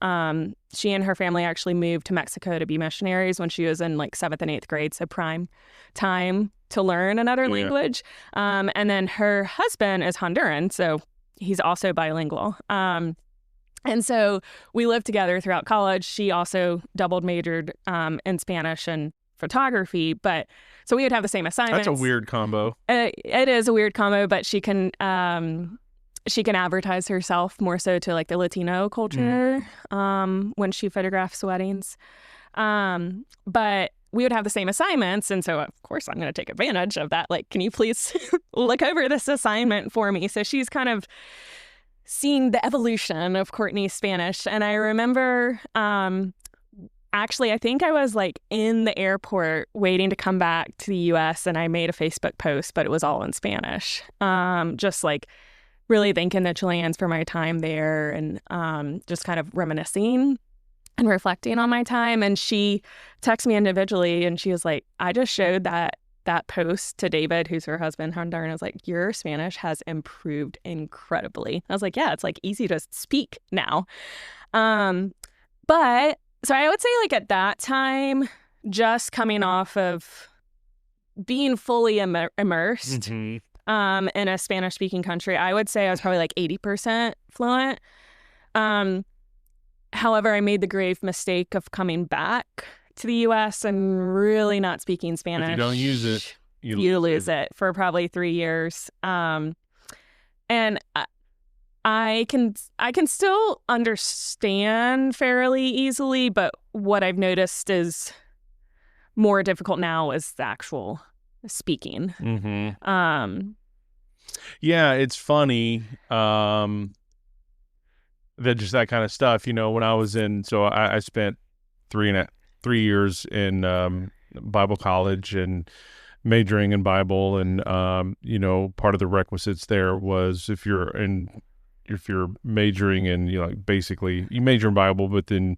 She and her family actually moved to Mexico to be missionaries when she was in 7th and 8th grade, so prime time to learn another language. And then her husband is Honduran, so he's also bilingual. And so we lived together throughout college. She also double majored in Spanish and photography, but so we would have the same assignments. That's a weird combo. It is a weird combo, but she can advertise herself more so to the Latino culture when she photographs weddings. But we would have the same assignments, and so of course I'm going to take advantage of that. Can you please look over this assignment for me? So she's kind of seeing the evolution of Courtney's Spanish, and I remember. Actually, I think I was in the airport waiting to come back to the U.S. and I made a Facebook post, but it was all in Spanish. Just really thanking the Chileans for my time there and just kind of reminiscing and reflecting on my time. And she texted me individually and she was like, I just showed that post to David, who's her husband, Honduran. I was like, your Spanish has improved incredibly. I was like, yeah, it's easy to speak now. But so I would say at that time, just coming off of being fully immersed in a Spanish-speaking country, I would say I was probably 80% fluent. However, I made the grave mistake of coming back to the U.S. and really not speaking Spanish. If you don't use it, you lose it for probably 3 years. And I can still understand fairly easily, but what I've noticed is more difficult now is the actual speaking. Yeah, it's funny that just that kind of stuff. When I was I spent 3 years in Bible college and majoring in Bible, and part of the requisites there was if you're majoring in, basically you major in Bible, but then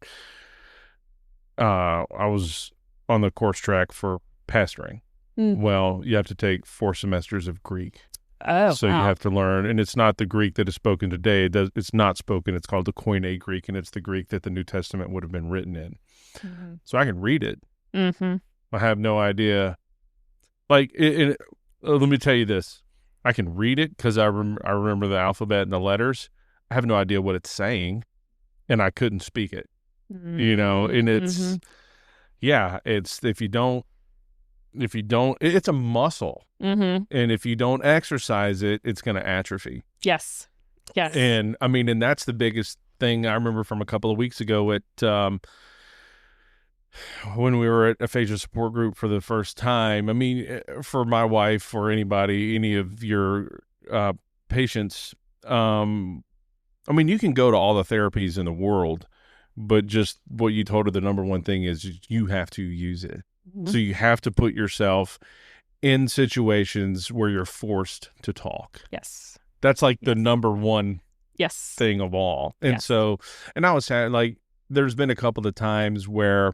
I was on the course track for pastoring. Well, you have to take 4 semesters of Greek. Oh, so wow. You have to learn, and it's not the Greek that is spoken today. It's not spoken. It's called the Koine Greek, and it's the Greek that the New Testament would have been written in. So I can read it. I have no idea. Let me tell you this. I can read it because I remember the alphabet and the letters. I have no idea what it's saying, and I couldn't speak it. And it's it's if you don't, it's a muscle, and if you don't exercise it, it's going to atrophy. Yes. And and that's the biggest thing I remember from a couple of weeks ago at when we were at Aphasia support group for the first time, I mean, for my wife or anybody, any of your patients, I mean, you can go to all the therapies in the world, but just what you told her, the number one thing is you have to use it. Mhm. So you have to put yourself in situations where you're forced to talk. Yes. That's like the number one Yes. thing of all. And Yes. so, and I was saying, like, there's been a couple of times where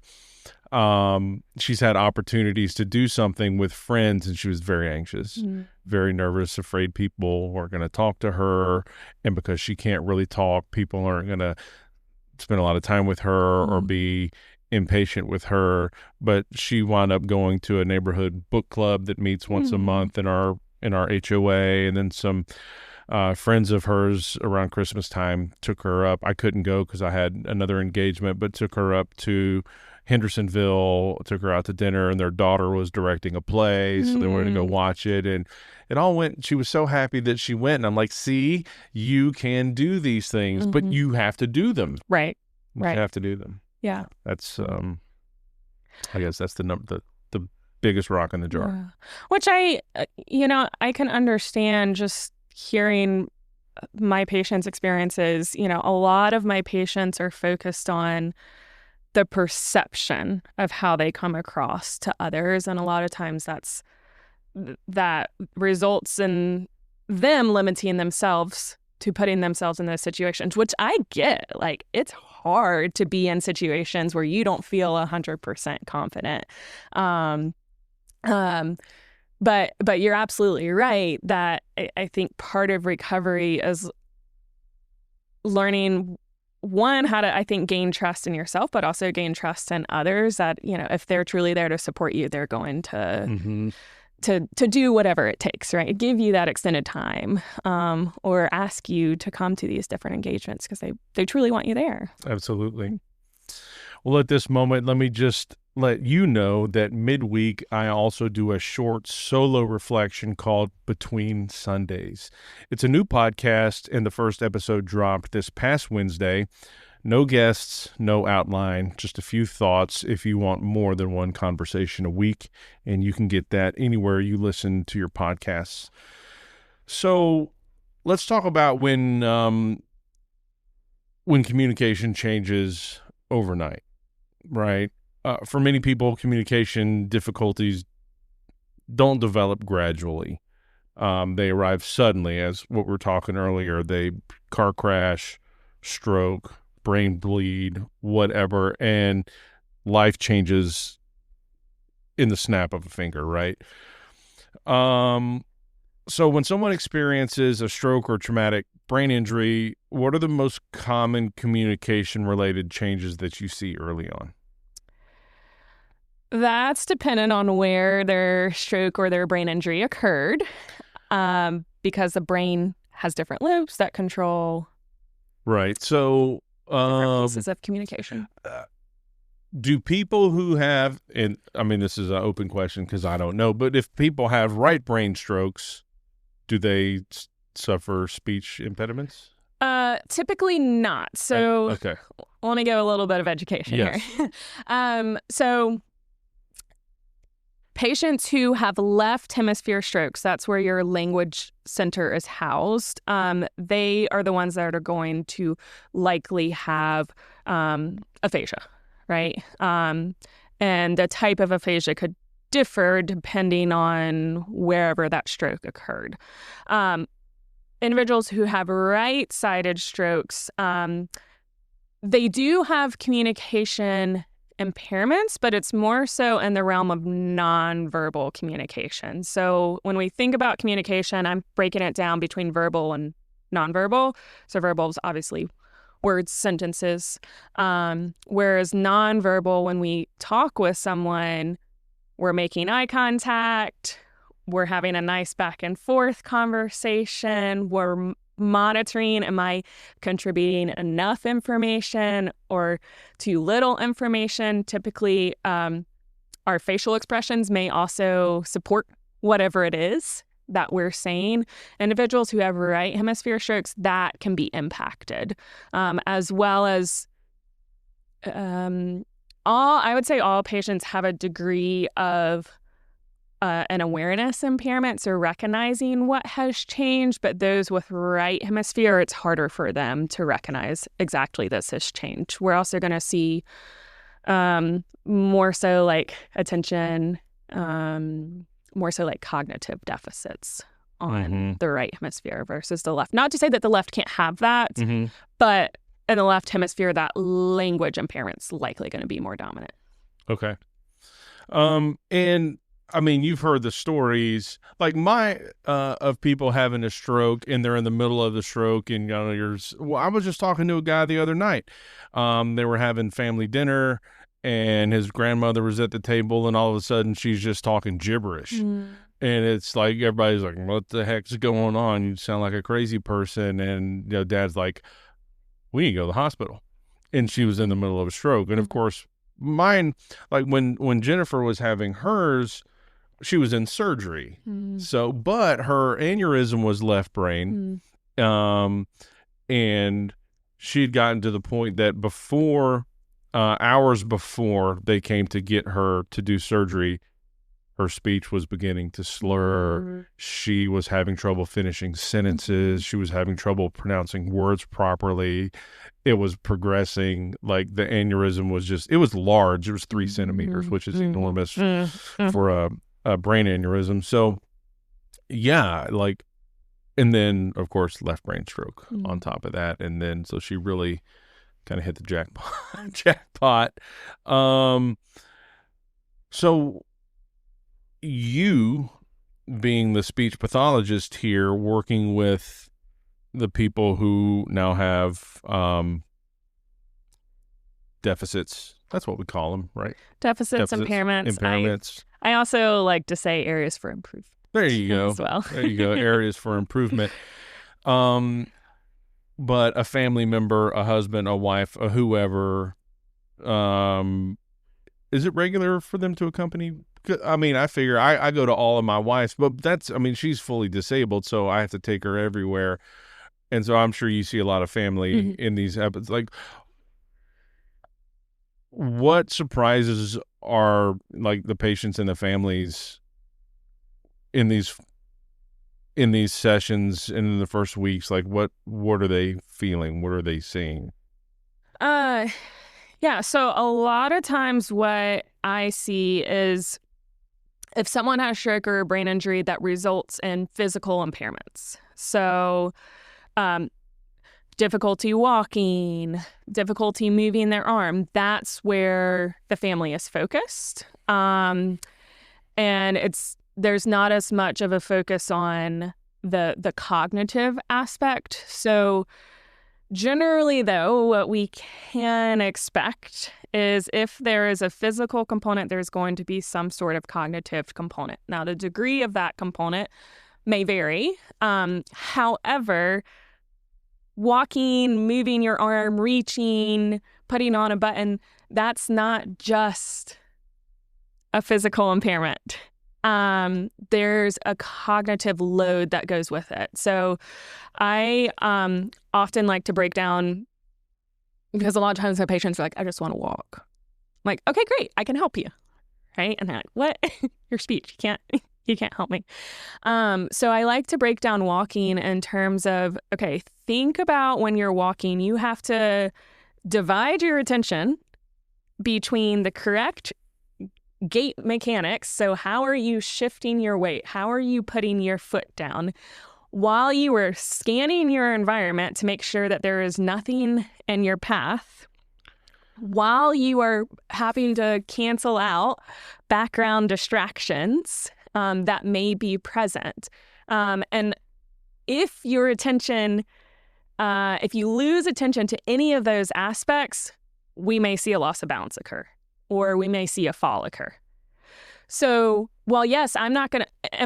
she's had opportunities to do something with friends, and she was very anxious, very nervous, afraid people are going to talk to her. And because she can't really talk, people aren't going to spend a lot of time with her or be impatient with her. But she wound up going to a neighborhood book club that meets once a month in our HOA, and then some friends of hers around Christmas time took her up. I couldn't go because I had another engagement, but took her up to Hendersonville, took her out to dinner, and their daughter was directing a play, so they wanted to go watch it, and it all went. She was so happy that she went, and I'm like, see, you can do these things, but you have to do them. Right. You have to do them. Yeah. That's I guess that's the biggest rock in the jar. Yeah. Which I can understand just hearing my patients' experiences. A lot of my patients are focused on the perception of how they come across to others. And a lot of times that results in them limiting themselves to putting themselves in those situations, which I get. Like, it's hard to be in situations where you don't feel 100% confident. But you're absolutely right that I think part of recovery is learning, one, how to, I think, gain trust in yourself, but also gain trust in others, that, if they're truly there to support you, they're going to do whatever it takes, right? Give you that extended time, or ask you to come to these different engagements because they truly want you there. Absolutely. Well, at this moment, let me just let you know that midweek, I also do a short solo reflection called Between Sundays. It's a new podcast, and the first episode dropped this past Wednesday. No guests, no outline, just a few thoughts if you want more than one conversation a week, and you can get that anywhere you listen to your podcasts. So let's talk about when communication changes overnight, right? For many people, communication difficulties don't develop gradually. They arrive suddenly, as what we were talking earlier. They car crash, stroke, brain bleed, whatever, and life changes in the snap of a finger, right? So when someone experiences a stroke or traumatic brain injury, what are the most common communication-related changes that you see early on? That's dependent on where their stroke or their brain injury occurred, because the brain has different lobes that control Right. So different pieces of communication. do people who have, and I mean, this is an open question because I don't know, but if people have right brain strokes, do they suffer speech impediments? Typically not. So okay. Let me give a little bit of education here. So patients who have left hemisphere strokes, that's where your language center is housed, they are the ones that are going to likely have aphasia, right? And the type of aphasia could differ depending on wherever that stroke occurred. Individuals who have right-sided strokes, they do have communication impairments, but it's more so in the realm of nonverbal communication. So when we think about communication, I'm breaking it down between verbal and nonverbal. So verbal is obviously words, sentences, whereas nonverbal, when we talk with someone, we're making eye contact, we're having a nice back and forth conversation, we're monitoring, am I contributing enough information or too little information? Typically, our facial expressions may also support whatever it is that we're saying. Individuals who have right hemisphere strokes, that can be impacted, as well as I would say all patients have a degree of an awareness impairment, so recognizing what has changed, but those with right hemisphere, it's harder for them to recognize exactly this has changed. We're also going to see more so like attention, more so like cognitive deficits on the right hemisphere versus the left. Not to say that the left can't have that, but in the left hemisphere, that language impairment's likely going to be more dominant. Okay. And I mean, you've heard the stories like of people having a stroke and they're in the middle of the stroke and I was just talking to a guy the other night. They were having family dinner and his grandmother was at the table and all of a sudden she's just talking gibberish. And it's like, everybody's like, what the heck's going on? You sound like a crazy person. And dad's like, we need to go to the hospital. And she was in the middle of a stroke. And of course, mine, like when Jennifer was having hers, she was in surgery. So, but her aneurysm was left brain. And she'd gotten to the point that hours before they came to get her to do surgery, her speech was beginning to slur. She was having trouble finishing sentences. She was having trouble pronouncing words properly. It was progressing. Like the aneurysm was it was large. It was 3 centimeters, which is enormous for a brain aneurysm. So yeah, like, and then of course left brain stroke on top of that. And then, so she really kind of hit the jackpot. So you being the speech pathologist here, working with the people who now have deficits, that's what we call them, right? Deficits, impairments. I also like to say areas for improvement. There you go. As well. There you go. Areas for improvement. But a family member, a husband, a wife, a whoever, is it regular for them to accompany? I mean, I figure I go to all of my wife's, but she's fully disabled, so I have to take her everywhere. And so I'm sure you see a lot of family in these episodes. Like, what surprises are like the patients and the families in these sessions and in the first weeks? Like, what are they feeling? What are they seeing? Yeah. So a lot of times what I see is if someone has stroke or a brain injury that results in physical impairments. So, difficulty walking, difficulty moving their arm, that's where the family is focused. And there's not as much of a focus on the cognitive aspect. So generally, though, what we can expect is if there is a physical component, there's going to be some sort of cognitive component. Now, the degree of that component may vary. However, walking, moving your arm, reaching, putting on a button, that's not just a physical impairment. There's a cognitive load that goes with it. So I often like to break down, because a lot of times my patients are like, I just want to walk. I'm like, okay, great, I can help you. Right? And they're like, what? Your speech, you can't help me. So I like to break down walking in terms of, okay, think about when you're walking, you have to divide your attention between the correct gait mechanics. So how are you shifting your weight? How are you putting your foot down while you are scanning your environment to make sure that there is nothing in your path, while you are having to cancel out background distractions that may be present. And if your attention, if you lose attention to any of those aspects, we may see a loss of balance occur, or we may see a fall occur. So while yes, am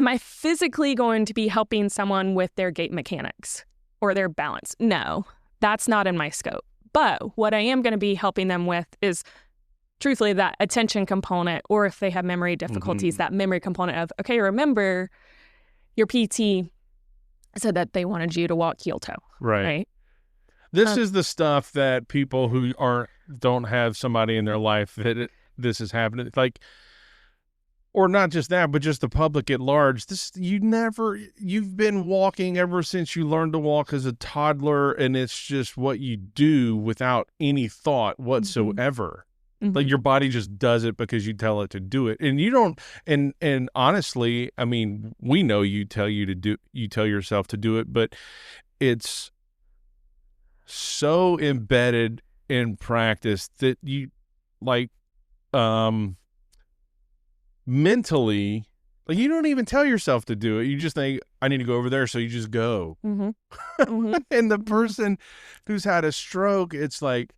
I physically going to be helping someone with their gait mechanics or their balance? No, that's not in my scope. But what I am going to be helping them with is truthfully that attention component, or if they have memory difficulties, that memory component of, okay, remember your PT said that they wanted you to walk heel toe. Right. This is the stuff that people who aren't don't have somebody in their life that this is happening. Like, or not just that, but just the public at large. You've been walking ever since you learned to walk as a toddler, and it's just what you do without any thought whatsoever. Mm-hmm. Like, your body just does it because you tell it to do it. And you don't, and honestly, I mean, we know you tell yourself to do it, but it's so embedded in practice that you, like, mentally, like, you don't even tell yourself to do it. You just think, I need to go over there, so you just go. Mm-hmm. Mm-hmm. And the person who's had a stroke, it's like,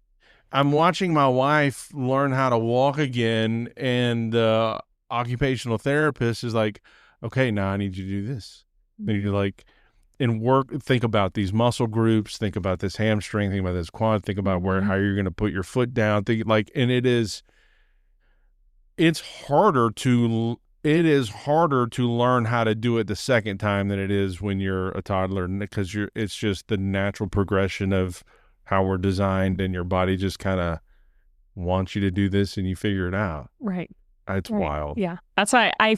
I'm watching my wife learn how to walk again, and the occupational therapist is like, okay, now I need you to do this. I need you to, like, think about these muscle groups, think about this hamstring, think about this quad, think about how you're going to put your foot down. And it's harder to learn how to do it the second time than it is when you're a toddler, because it's just the natural progression of how we're designed, and your body just kind of wants you to do this, and you figure it out. Right. It's wild. Yeah. That's why I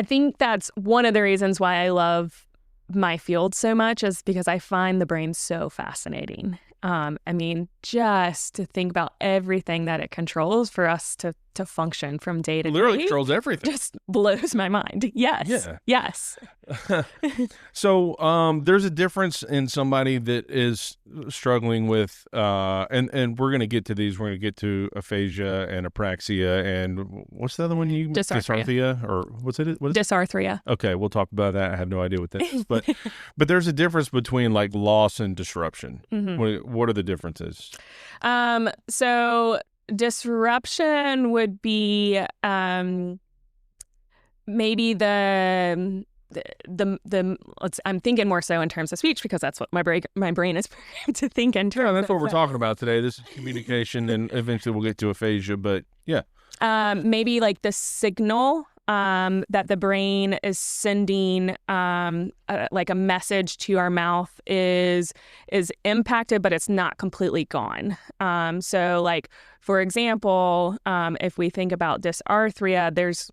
think that's one of the reasons why I love my field so much, is because I find the brain so fascinating. I mean, just to think about everything that it controls for us to function from day to day. Literally controls everything. Just blows my mind. Yes. Yeah. Yes. So there's a difference in somebody that is struggling with, and we're going to get to these. We're going to get to aphasia and apraxia, and what's the other one? Dysarthria, or what's it? What is it? Dysarthria. Okay, we'll talk about that. I have no idea what that is, but there's a difference between, like, loss and disruption. Mm-hmm. What are the differences? So disruption would be maybe I'm thinking more so in terms of speech, because that's what my brain is programmed to think in terms. Yeah, that's what we're talking about today. This is communication, and eventually we'll get to aphasia. But yeah, maybe like the signal that the brain is sending, like a message to our mouth is impacted, but it's not completely gone. So, like, for example, if we think about dysarthria, there's,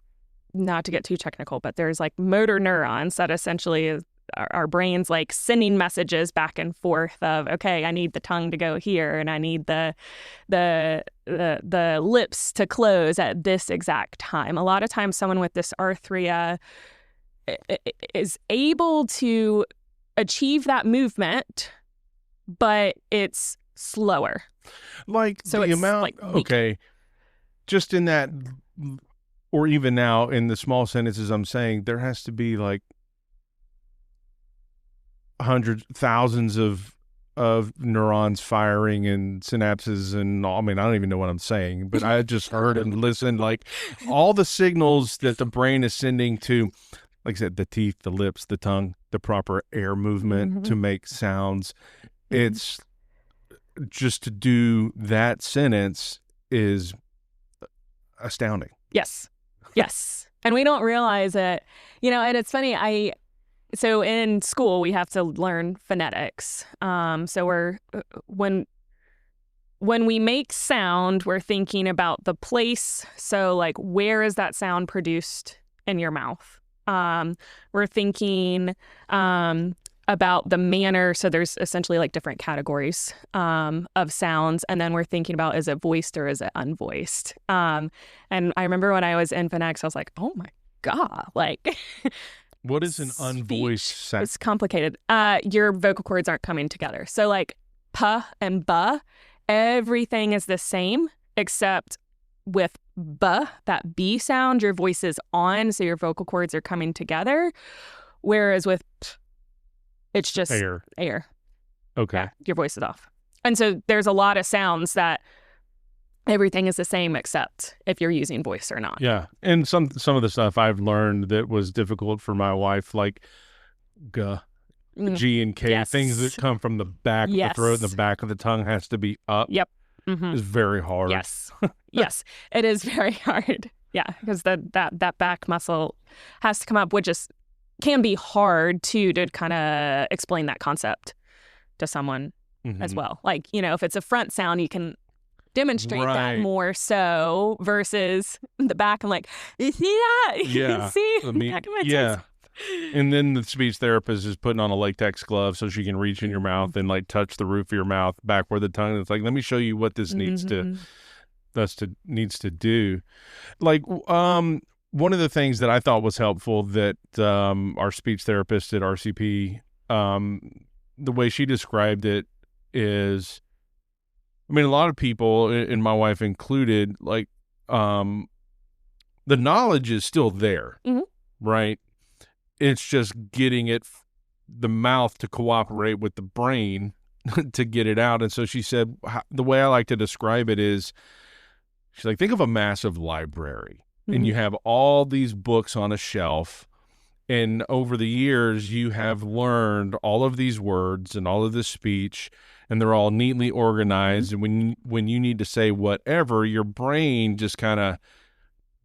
not to get too technical, but there's like motor neurons that essentially is our brain's like sending messages back and forth of, okay, I need the tongue to go here, and I need the lips to close at this exact time. A lot of times someone with dysarthria is able to achieve that movement, but it's slower. Like, so the it's amount, like weak. Okay, just in that, or even now in the small sentences I'm saying, there has to be like hundreds, thousands of neurons firing and synapses and all. I mean, I don't even know what I'm saying, but I just heard and listened, like, all the signals that the brain is sending to, like I said, the teeth, the lips, the tongue, the proper air movement to make sounds. It's just, to do that sentence is astounding. Yes. Yes. And we don't realize it, and it's funny. So in school, we have to learn phonetics. So when we make sound, we're thinking about the place. So, like, where is that sound produced in your mouth? We're thinking about the manner. So there's essentially like different categories of sounds. And then we're thinking about, is it voiced or is it unvoiced? And I remember when I was in phonetics, I was like, oh my God, like... What is an unvoiced sound? It's complicated. Your vocal cords aren't coming together. So, like, puh and buh, everything is the same, except with buh, that B sound, your voice is on, so your vocal cords are coming together. Whereas with p, it's just air. Okay. Yeah, your voice is off. And so there's a lot of sounds that everything is the same except if you're using voice or not. Yeah. And some of the stuff I've learned that was difficult for my wife, like G and K, things that come from the back of the throat and the back of the tongue has to be up. Yep. Is very hard. Yes. Yes. It is very hard. Yeah. Because that back muscle has to come up, which can be hard too, to kind of explain that concept to someone as well. Like, if it's a front sound, you can demonstrate that more so versus the back. I'm like, you see that? Yeah. See? Back of my yeah. And then the speech therapist is putting on a latex glove so she can reach in your mouth and like touch the roof of your mouth back where the tongue is. Like, let me show you what this needs to do. Like, one of the things that I thought was helpful that our speech therapist at RCP, the way she described it is, I mean, a lot of people, and my wife included, like, the knowledge is still there, right? It's just getting the mouth to cooperate with the brain to get it out. And so she said, the way I like to describe it is, she's like, think of a massive library, and you have all these books on a shelf. And over the years, you have learned all of these words and all of this speech, and they're all neatly organized. And when you need to say whatever, your brain just kind of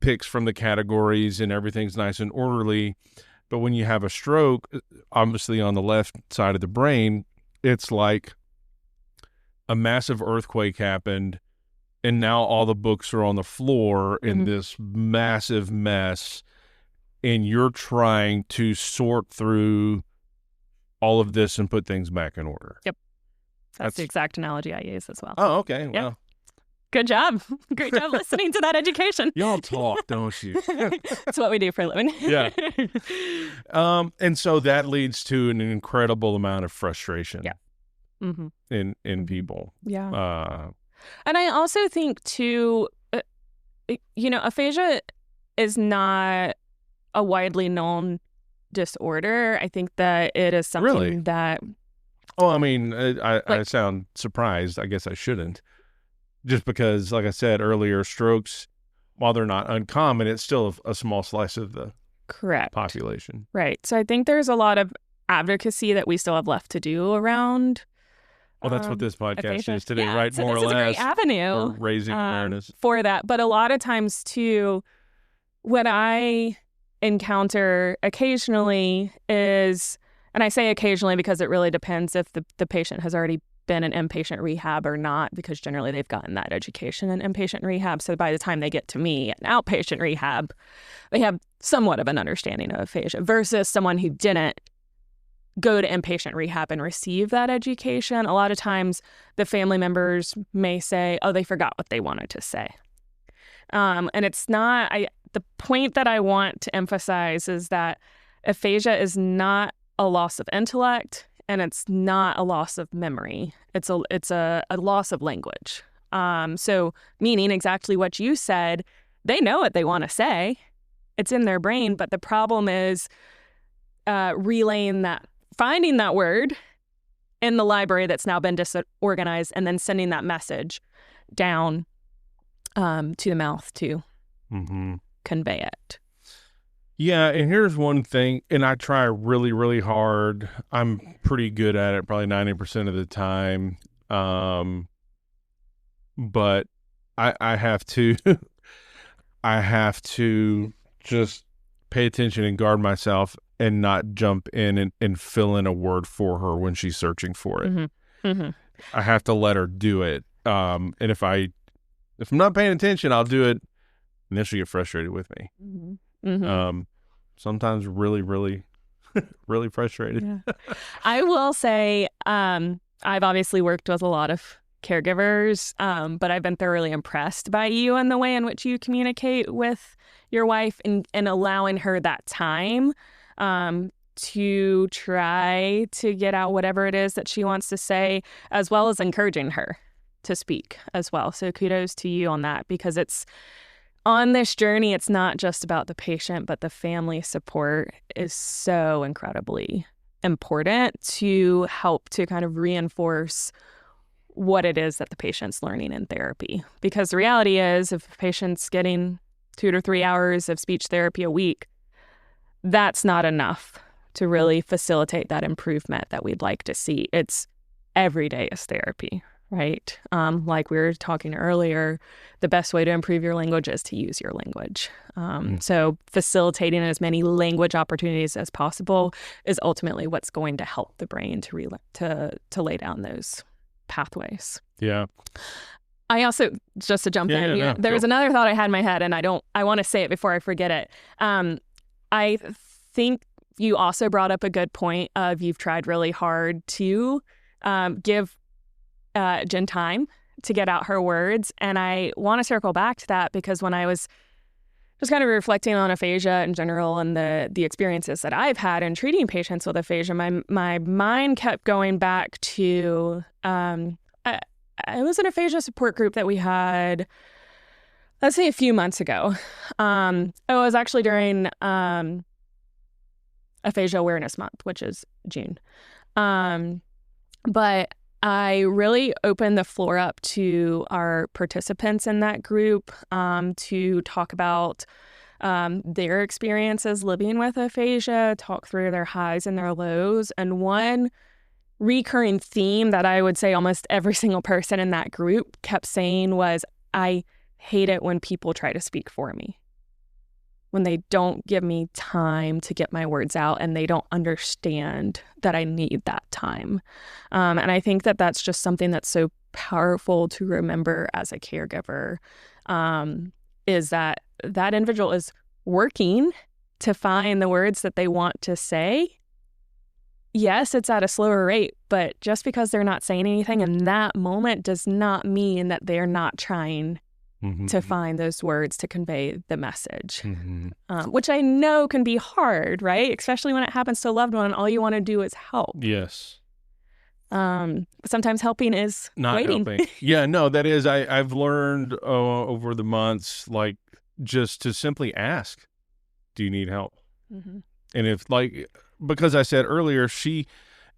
picks from the categories and everything's nice and orderly. But when you have a stroke, obviously on the left side of the brain, it's like a massive earthquake happened, and now all the books are on the floor in this massive mess, and you're trying to sort through all of this and put things back in order. Yep. That's the exact analogy I use as well. Oh, okay. Yep. Well, good job. Great job listening to that education. Y'all talk, don't you? That's what we do for a living. Yeah. And so that leads to an incredible amount of frustration in people. Yeah. And I also think, too, aphasia is not a widely known disorder. I think that it is something that... Oh, I mean, I sound surprised. I guess I shouldn't. Just because, like I said earlier, strokes, while they're not uncommon, it's still a small slice of the population. Right. So I think there's a lot of advocacy that we still have left to do around. Well, that's what this podcast aphasia is today, yeah, right? So more this or is less. A great avenue for raising awareness. For that. But a lot of times, too, what I encounter occasionally is, and I say occasionally because it really depends if the patient has already been in inpatient rehab or not, because generally they've gotten that education in inpatient rehab. So by the time they get to me at an outpatient rehab, they have somewhat of an understanding of aphasia versus someone who didn't go to inpatient rehab and receive that education. A lot of times the family members may say, oh, they forgot what they wanted to say. And it's not, the point that I want to emphasize is that aphasia is not a loss of intellect, and it's not a loss of memory. It's a loss of language. So meaning exactly what you said, they know what they want to say. It's in their brain, but the problem is relaying that, finding that word in the library that's now been disorganized, and then sending that message down to the mouth to convey it. Yeah, and here's one thing, and I try really, really hard. I'm pretty good at it, probably 90% of the time. But I have to, I have to just pay attention and guard myself and not jump in and fill in a word for her when she's searching for it. I have to let her do it. And if I'm not paying attention, I'll do it, and then she'll get frustrated with me. Sometimes really, really, really frustrated. Yeah. I will say, I've obviously worked with a lot of caregivers, but I've been thoroughly impressed by you and the way in which you communicate with your wife and allowing her that time to try to get out whatever it is that she wants to say, as well as encouraging her to speak as well. So kudos to you on that, because it's on this journey, it's not just about the patient, but the family support is so incredibly important to help to kind of reinforce what it is that the patient's learning in therapy. Because the reality is, if a patient's getting 2 to 3 hours of speech therapy a week, that's not enough to really facilitate that improvement that we'd like to see. It's every day is therapy, right? Like we were talking earlier, the best way to improve your language is to use your language. So facilitating as many language opportunities as possible is ultimately what's going to help the brain to lay down those pathways. Yeah. I also, just to jump in, no, there was sure. another thought I had in my head, and I want to say it before I forget it. I think you also brought up a good point of you've tried really hard to give Jen time to get out her words. And I want to circle back to that because when I was just kind of reflecting on aphasia in general and the experiences that I've had in treating patients with aphasia, my mind kept going back to it was an aphasia support group that we had, let's say, a few months ago. It was actually during Aphasia Awareness Month, which is June. But I really opened the floor up to our participants in that group to talk about their experiences living with aphasia, talk through their highs and their lows. And one recurring theme that I would say almost every single person in that group kept saying was, I hate it when people try to speak for me, when they don't give me time to get my words out and they don't understand that I need that time. And I think that that's just something that's so powerful to remember as a caregiver, is that that individual is working to find the words that they want to say. Yes, it's at a slower rate, but just because they're not saying anything in that moment does not mean that they're not trying to find those words to convey the message, which I know can be hard, right? Especially when it happens to a loved one and all you want to do is help. Yes. Sometimes helping is Not waiting. helping. Yeah, no, that is, I've learned over the months, like, just to simply ask, do you need help? And if, like, because I said earlier,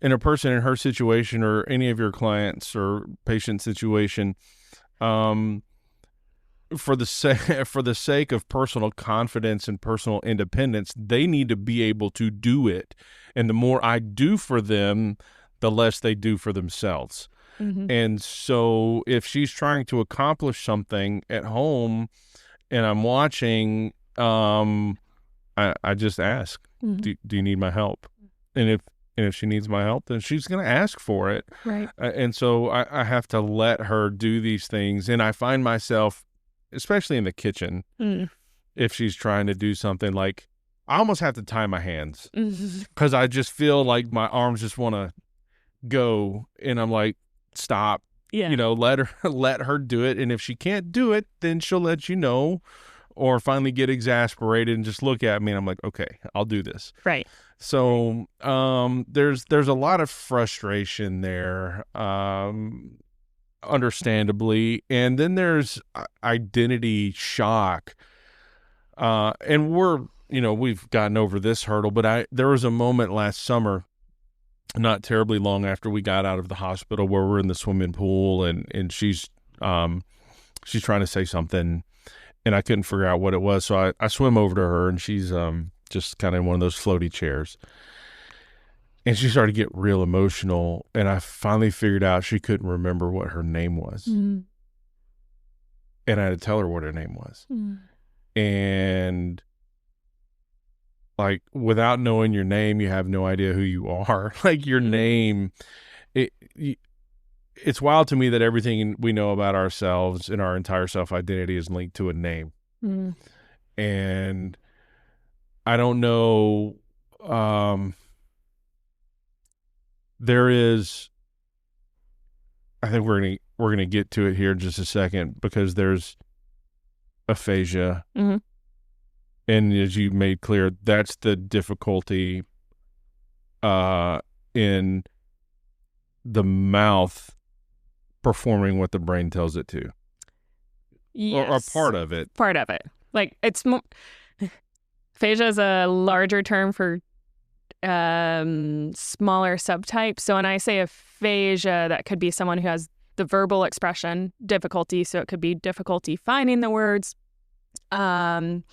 and a person in her situation or any of your clients or patient situation, for the sake of personal confidence and personal independence, they need to be able to do it. And the more I do for them, the less they do for themselves. And so if she's trying to accomplish something at home and I'm watching, I just ask, do you need my help? And if she needs my help, then she's going to ask for it. Right. And so I have to let her do these things. And I find myself, especially in the kitchen, if she's trying to do something, like, I almost have to tie my hands because I just feel like my arms just want to go. And I'm like, stop, let her do it. And if she can't do it, then she'll let you know, or finally get exasperated and just look at me. And I'm like, okay, I'll do this. Right. So there's a lot of frustration there, understandably. And then there's identity shock. And we've gotten over this hurdle, but there was a moment last summer, not terribly long after we got out of the hospital, where we're in the swimming pool and she's trying to say something and I couldn't figure out what it was. So I swim over to her and she's just kind of in one of those floaty chairs. And she started to get real emotional. And I finally figured out she couldn't remember what her name was. And I had to tell her what her name was. And, like, without knowing your name, you have no idea who you are. Like, your name, it's wild to me that everything we know about ourselves and our entire self-identity is linked to a name. And I don't know, there is, I think we're gonna get to it here in just a second, because there's aphasia. And as you made clear, that's the difficulty in the mouth performing what the brain tells it to. Yes. Or part of it. Part of it. Like, it's more, aphasia is a larger term for smaller subtypes. So when I say aphasia, that could be someone who has the verbal expression difficulty. So it could be difficulty finding the words, getting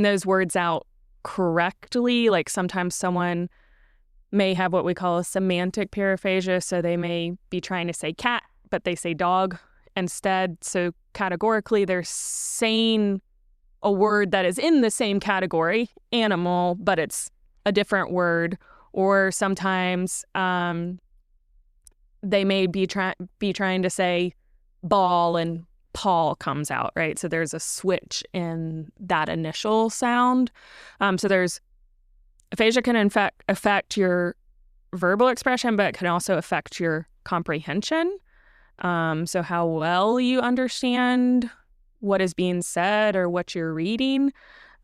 those words out correctly. Like, sometimes someone may have what we call a semantic paraphasia. So they may be trying to say cat, but they say dog instead. So categorically, they're saying a word that is in the same category, animal, but it's a different word. Or sometimes they may be trying to say ball and paw comes out, right? So there's a switch in that initial sound. So there's aphasia can affect your verbal expression, but it can also affect your comprehension. So how well you understand what is being said or what you're reading.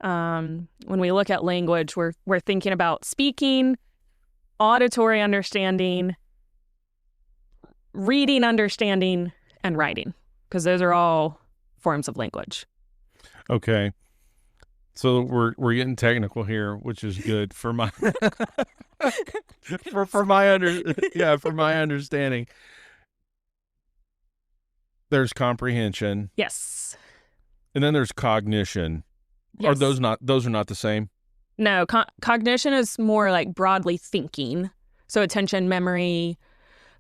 When we look at language, we're thinking about speaking, auditory understanding, reading understanding, and writing, because those are all forms of language. Okay. So we're getting technical here, which is good for my for my understanding. There's comprehension. Yes. And then there's cognition. Yes. Are those are not the same? No, cognition is more like broadly thinking. So attention, memory,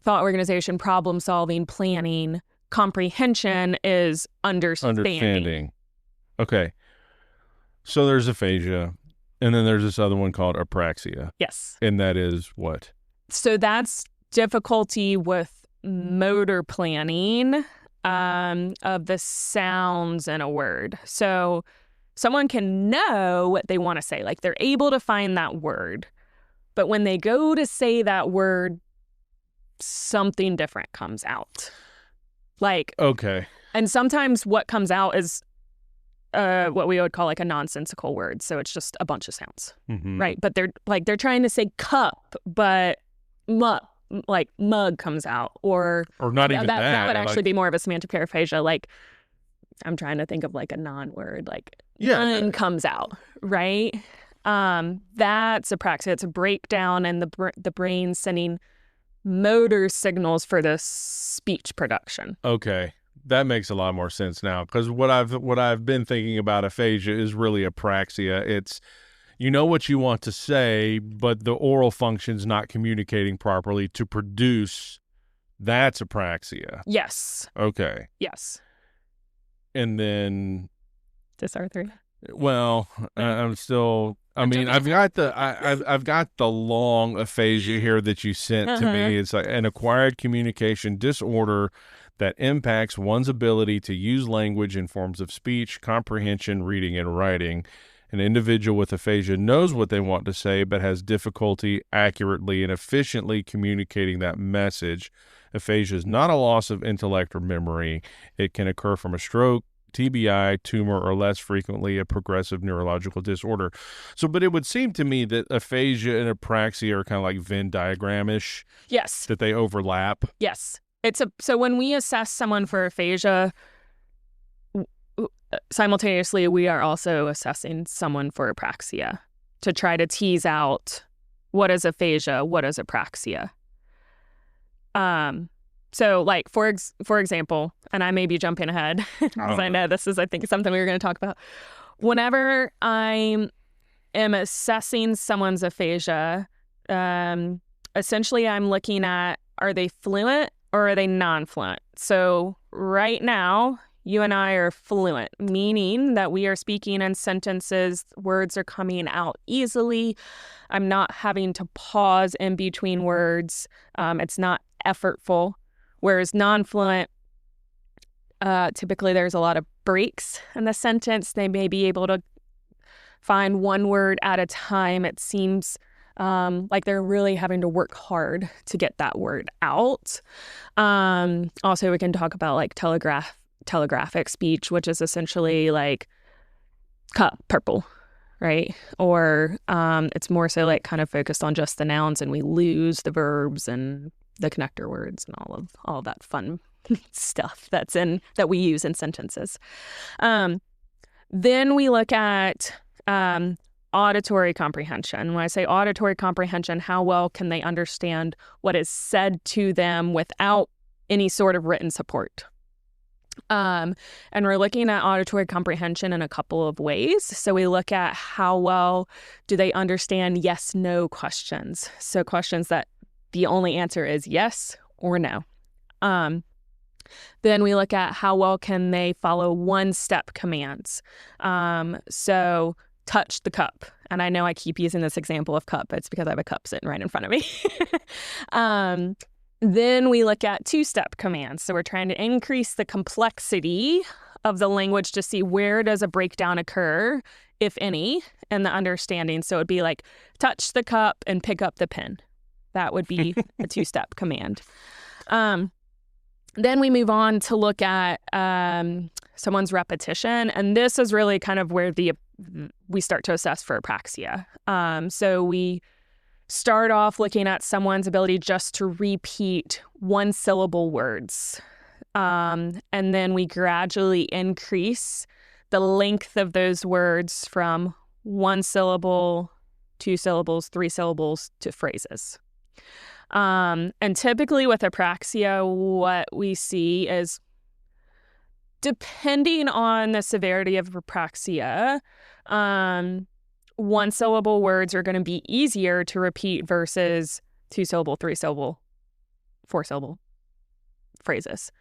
thought organization, problem solving, planning. Comprehension is understanding. Okay. So there's aphasia, and then there's this other one called apraxia. Yes. And that is what? So that's difficulty with motor planning of the sounds in a word. So someone can know what they want to say, like they're able to find that word. But when they go to say that word, something different comes out. Like, okay. And sometimes what comes out is what we would call like a nonsensical word. So it's just a bunch of sounds, right? But they're trying to say cup, but mug comes out, or not even that. That would actually be more of a semantic paraphasia. Like, I'm trying to think of like a non-word, like none comes out, right? That's apraxia. It's a breakdown in the brain sending motor signals for the speech production. Okay. That makes a lot more sense now, because what I've been thinking about aphasia is really apraxia. It's, you know what you want to say, but the oral function's not communicating properly to produce. That's apraxia. Yes. Okay. Yes. And then dysarthria. Well, I'm still. I mean, I've got the long aphasia here that you sent to me. It's like an acquired communication disorder that impacts one's ability to use language in forms of speech, comprehension, reading, and writing. An individual with aphasia knows what they want to say, but has difficulty accurately and efficiently communicating that message. Aphasia is not a loss of intellect or memory. It can occur from a stroke, TBI, tumor, or less frequently a progressive neurological disorder. So, but it would seem to me that aphasia and apraxia are kind of like Venn diagram-ish. Yes. That they overlap. Yes. So when we assess someone for aphasia, simultaneously we are also assessing someone for apraxia to try to tease out what is aphasia, what is apraxia. So like for example, and I may be jumping ahead because I know this is, I think, something we were going to talk about. Whenever I am assessing someone's aphasia, essentially I'm looking at, are they fluent or are they non-fluent? So right now, you and I are fluent, meaning that we are speaking in sentences, words are coming out easily. I'm not having to pause in between words. It's not effortful. Whereas non-fluent, typically there's a lot of breaks in the sentence. They may be able to find one word at a time. It seems like they're really having to work hard to get that word out. Also, we can talk about like telegraphic speech, which is essentially like cup, purple, right? Or it's more so like kind of focused on just the nouns, and we lose the verbs and the connector words and all of that fun stuff that we use in sentences. Then we look at auditory comprehension. When I say auditory comprehension, how well can they understand what is said to them without any sort of written support? And we're looking at auditory comprehension in a couple of ways. So we look at how well do they understand yes/no questions. So questions that the only answer is yes or no. Then we look at how well can they follow one-step commands. So touch the cup. And I know I keep using this example of cup. It's because I have a cup sitting right in front of me. Then we look at two-step commands. So we're trying to increase the complexity of the language to see where does a breakdown occur, if any, in the understanding. So it'd be like touch the cup and pick up the pen. That would be a two-step command. Then we move on to look at someone's repetition. And this is really kind of where we start to assess for apraxia. So we start off looking at someone's ability just to repeat one-syllable words. And then we gradually increase the length of those words from one syllable, two syllables, three syllables to phrases. And typically with apraxia, what we see is, depending on the severity of apraxia, one-syllable words are going to be easier to repeat versus two-syllable, three-syllable, four-syllable phrases.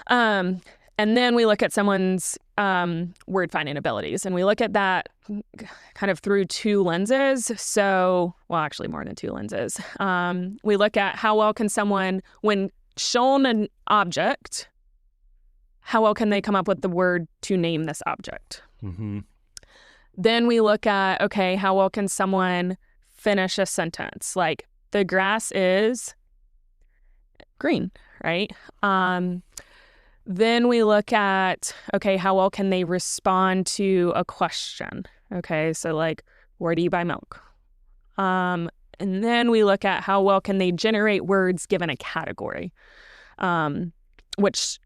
And then we look at someone's word-finding abilities, and we look at that kind of through two lenses. So, well, actually more than two lenses. We look at how well can someone, when shown an object, how well can they come up with the word to name this object? Mm-hmm. Then we look at, okay, how well can someone finish a sentence? Like, the grass is green, right? Then we look at, okay, how well can they respond to a question? Okay, so like, where do you buy milk? And then we look at how well can they generate words given a category, which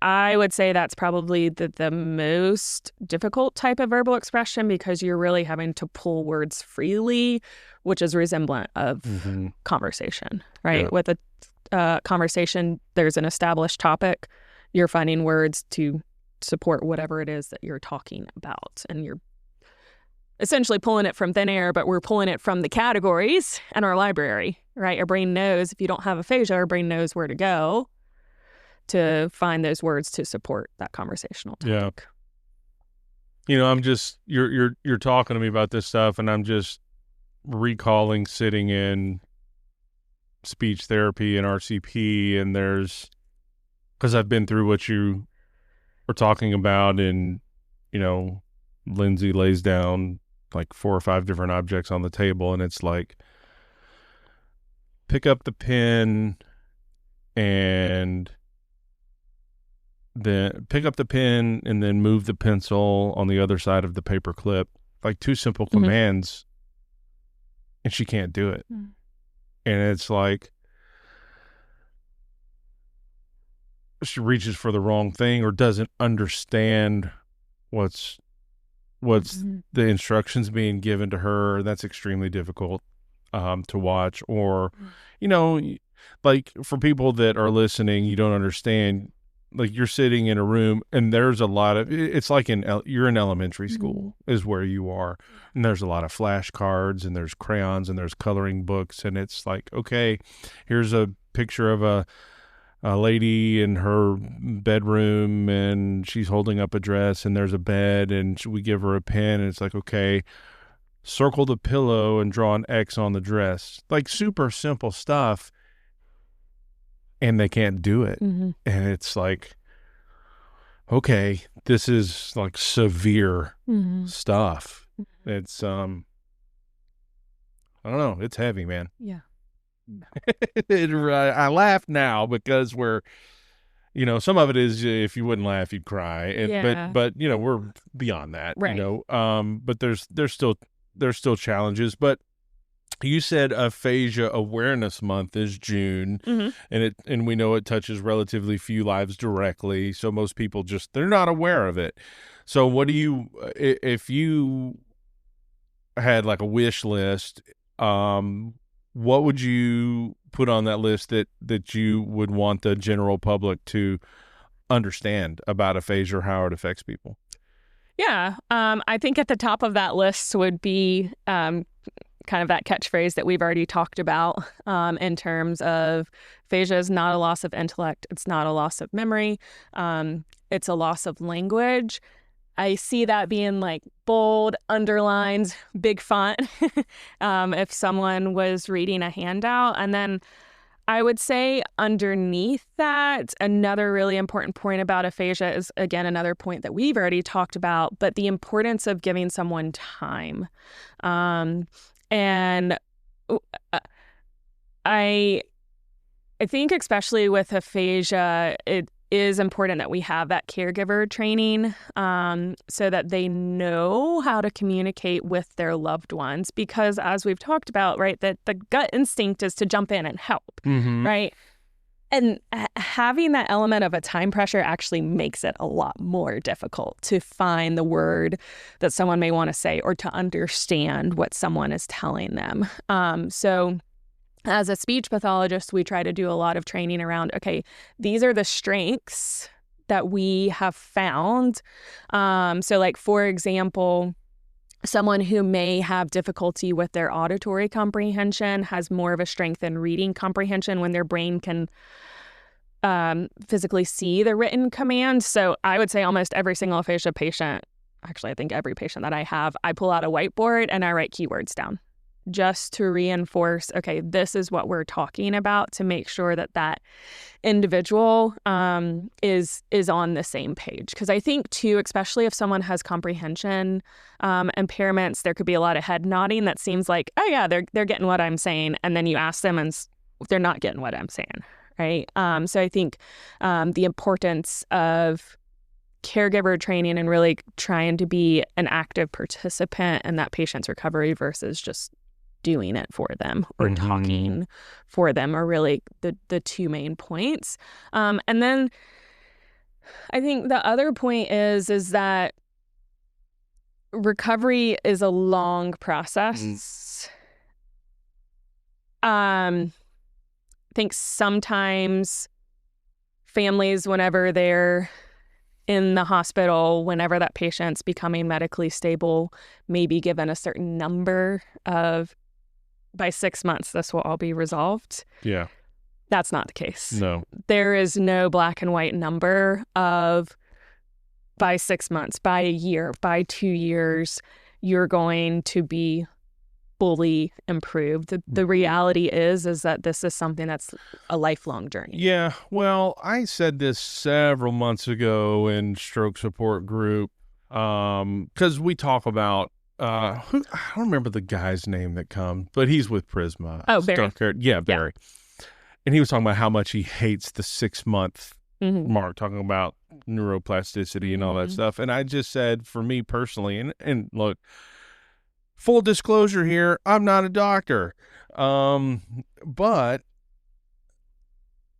I would say that's probably the most difficult type of verbal expression, because you're really having to pull words freely, which is resemblant of conversation, right? Yeah. With a conversation, there's an established topic. You're finding words to support whatever it is that you're talking about. And you're essentially pulling it from thin air, but we're pulling it from the categories in our library, right? Our brain knows, if you don't have aphasia, our brain knows where to go to find those words to support that conversational topic. Yeah. I'm just, you're talking to me about this stuff, and I'm just recalling sitting in speech therapy and RCP, and because I've been through what you were talking about, and, Lindsay lays down like 4 or 5 different objects on the table, and it's like, pick up the pen and then pick up the pen and then move the pencil on the other side of the paper clip, like 2 simple commands, and she can't do it. And it's like she reaches for the wrong thing or doesn't understand what's the instructions being given to her. That's extremely difficult to watch. Or, like, for people that are listening, you don't understand, like, you're sitting in a room and there's a lot of, it's like you're in elementary school is where you are. And there's a lot of flashcards, and there's crayons, and there's coloring books. And it's like, okay, here's a picture of a lady in her bedroom, and she's holding up a dress, and there's a bed, and we give her a pen, and it's like, okay, circle the pillow and draw an X on the dress. Like, super simple stuff. And they can't do it. And it's like, okay, this is like severe stuff. It's, I don't know. It's heavy, man. Yeah. I laugh now because we're, some of it is, if you wouldn't laugh, you'd cry. But we're beyond that, right. But there's still challenges. But you said Aphasia Awareness Month is June, and we know it touches relatively few lives directly. So most people they're not aware of it. So what do you, if you had like a wish list, what would you put on that list that you would want the general public to understand about aphasia or how it affects people? Yeah. I think at the top of that list would be kind of that catchphrase that we've already talked about, in terms of aphasia is not a loss of intellect. It's not a loss of memory. It's a loss of language. I see that being like bold, underlined, big font if someone was reading a handout. And then I would say underneath that, another really important point about aphasia is, again, another point that we've already talked about, but the importance of giving someone time. And I think especially with aphasia, it is important that we have that caregiver training so that they know how to communicate with their loved ones. Because as we've talked about, right, that the gut instinct is to jump in and help, right? And having that element of a time pressure actually makes it a lot more difficult to find the word that someone may want to say or to understand what someone is telling them. So as a speech pathologist, we try to do a lot of training around, okay, these are the strengths that we have found. So like, for example, someone who may have difficulty with their auditory comprehension has more of a strength in reading comprehension when their brain can physically see the written commands. So I would say almost every single aphasia patient, actually I think every patient that I have, I pull out a whiteboard and I write keywords down just to reinforce, okay, this is what we're talking about, to make sure that that individual is on the same page. Because I think too, especially if someone has comprehension impairments, there could be a lot of head nodding that seems like, oh yeah, they're getting what I'm saying, and then you ask them and they're not getting what I'm saying, right? So I think the importance of caregiver training and really trying to be an active participant in that patient's recovery versus just doing it for them or talking for them are really the two main points. And then I think the other point is that recovery is a long process. I think sometimes families, whenever they're in the hospital, whenever that patient's becoming medically stable, may be given a certain number of, by 6 months, this will all be resolved. Yeah. That's not the case. No. There is no black and white number of by 6 months, by a year, by 2 years, you're going to be fully improved. The reality is that this is something that's a lifelong journey. Yeah. Well, I said this several months ago in stroke support group because we talk about I don't remember the guy's name that comes, but he's with Prisma. Oh, Barry. Yeah, Barry. Yeah. And he was talking about how much he hates the 6 month mark, talking about neuroplasticity and all that stuff. And I just said, for me personally, and look, full disclosure here, I'm not a doctor. But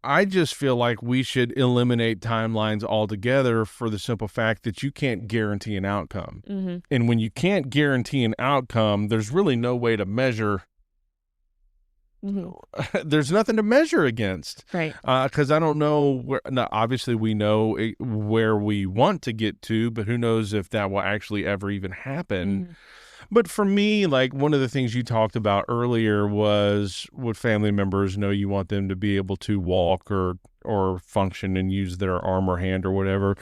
I just feel like we should eliminate timelines altogether for the simple fact that you can't guarantee an outcome. And when you can't guarantee an outcome, there's really no way to measure. There's nothing to measure against. Right. Because I don't know where, now, obviously we know where we want to get to, but who knows if that will actually ever even happen. But for me, like, one of the things you talked about earlier was what family members know you want them to be able to walk or function and use their arm or hand or whatever.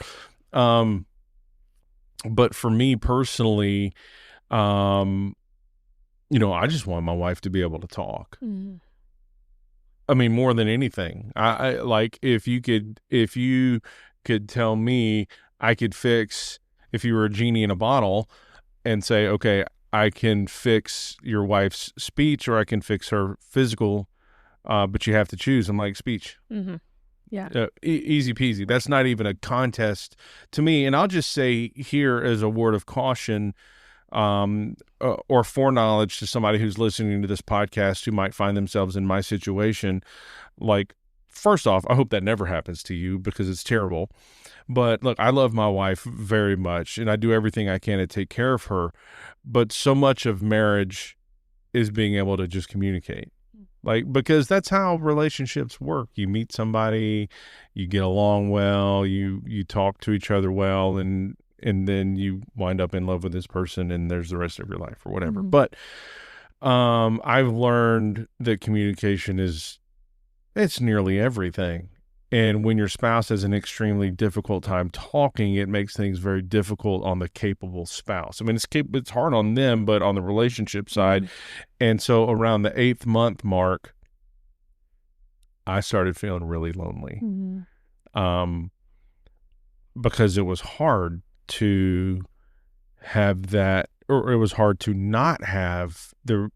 But for me personally, I just want my wife to be able to talk. I mean, more than anything, I like, if you could tell me I could fix, if you were a genie in a bottle and say, okay, I can fix your wife's speech or I can fix her physical, but you have to choose. I'm like, speech. Yeah. Easy peasy. That's not even a contest to me. And I'll just say here as a word of caution, or foreknowledge to somebody who's listening to this podcast who might find themselves in my situation. Like, first off, I hope that never happens to you because it's terrible. But look, I love my wife very much and I do everything I can to take care of her. But so much of marriage is being able to just communicate. Like, because that's how relationships work. You meet somebody, you get along well, you talk to each other well, and then you wind up in love with this person and there's the rest of your life or whatever. But I've learned that communication it's nearly everything. And when your spouse has an extremely difficult time talking, it makes things very difficult on the capable spouse. I mean, it's hard on them, but on the relationship side. And so around the 8th month mark, I started feeling really lonely. Because it was hard to have that, or it was hard to not have the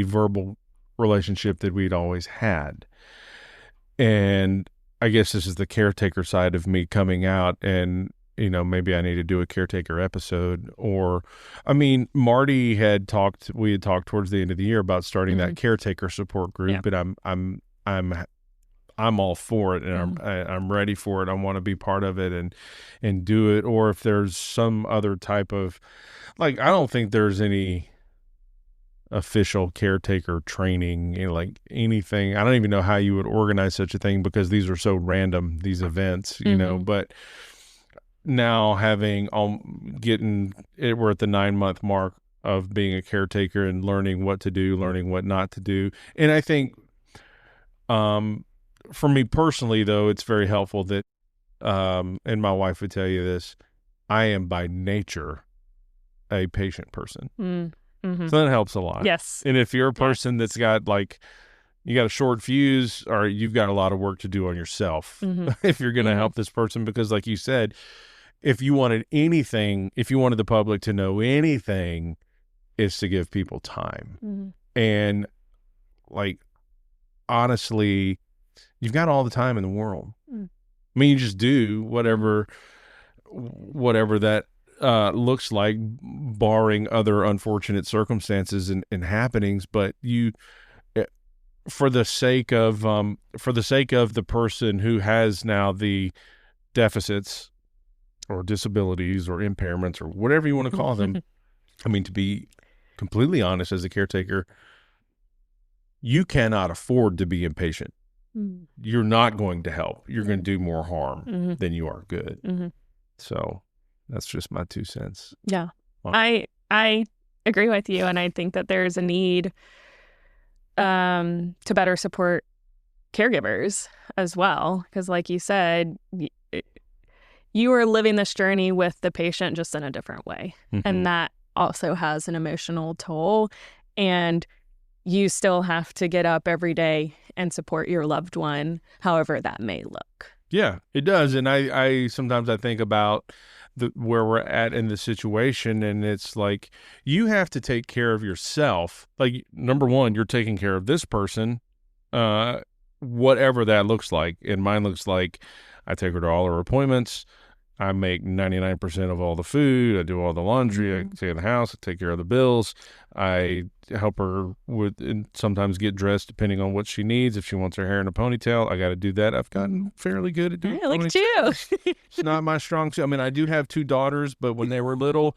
verbal relationship that we'd always had. And I guess this is the caretaker side of me coming out, and maybe I need to do a caretaker episode. Or, I mean, we had talked towards the end of the year about starting that caretaker support group, and I'm all for it, and I'm ready for it. I want to be part of it and do it. Or if there's some other type of, like, I don't think there's any official caretaker training, like anything. I don't even know how you would organize such a thing, because these are so random, these events, but now we're at the 9-month mark of being a caretaker and learning what to do, learning what not to do. And I think, for me personally, though, it's very helpful that, and my wife would tell you this, I am by nature a patient person. So that helps a lot. Yes. And if you're a person that's got, like, you got a short fuse, or you've got a lot of work to do on yourself, if you're going to help this person, because like you said, if you wanted the public to know anything, is to give people time. And, like, honestly, you've got all the time in the world. I mean, you just do whatever that looks like, barring other unfortunate circumstances and happenings. But for the sake of the person who has now the deficits or disabilities or impairments or whatever you want to call them, I mean, to be completely honest, as a caretaker, you cannot afford to be impatient. You're not going to help. You're going to do more harm than you are good. So that's just my 2 cents. Yeah. I agree with you. And I think that there's a need to better support caregivers as well. Because like you said, you are living this journey with the patient, just in a different way. And that also has an emotional toll. And you still have to get up every day and support your loved one, however that may look. Yeah, it does. And I sometimes I think about where we're at in the situation, and it's like, you have to take care of yourself. Like, number one, you're taking care of this person, whatever that looks like. And mine looks like I take her to all her appointments. I make 99% of all the food. I do all the laundry. I stay in the house. I take care of the bills. I help her with, and sometimes get dressed depending on what she needs. If she wants her hair in a ponytail, I got to do that. I've gotten fairly good at doing Look at you. It's not my strong suit. I mean, I do have 2 daughters, but when they were little,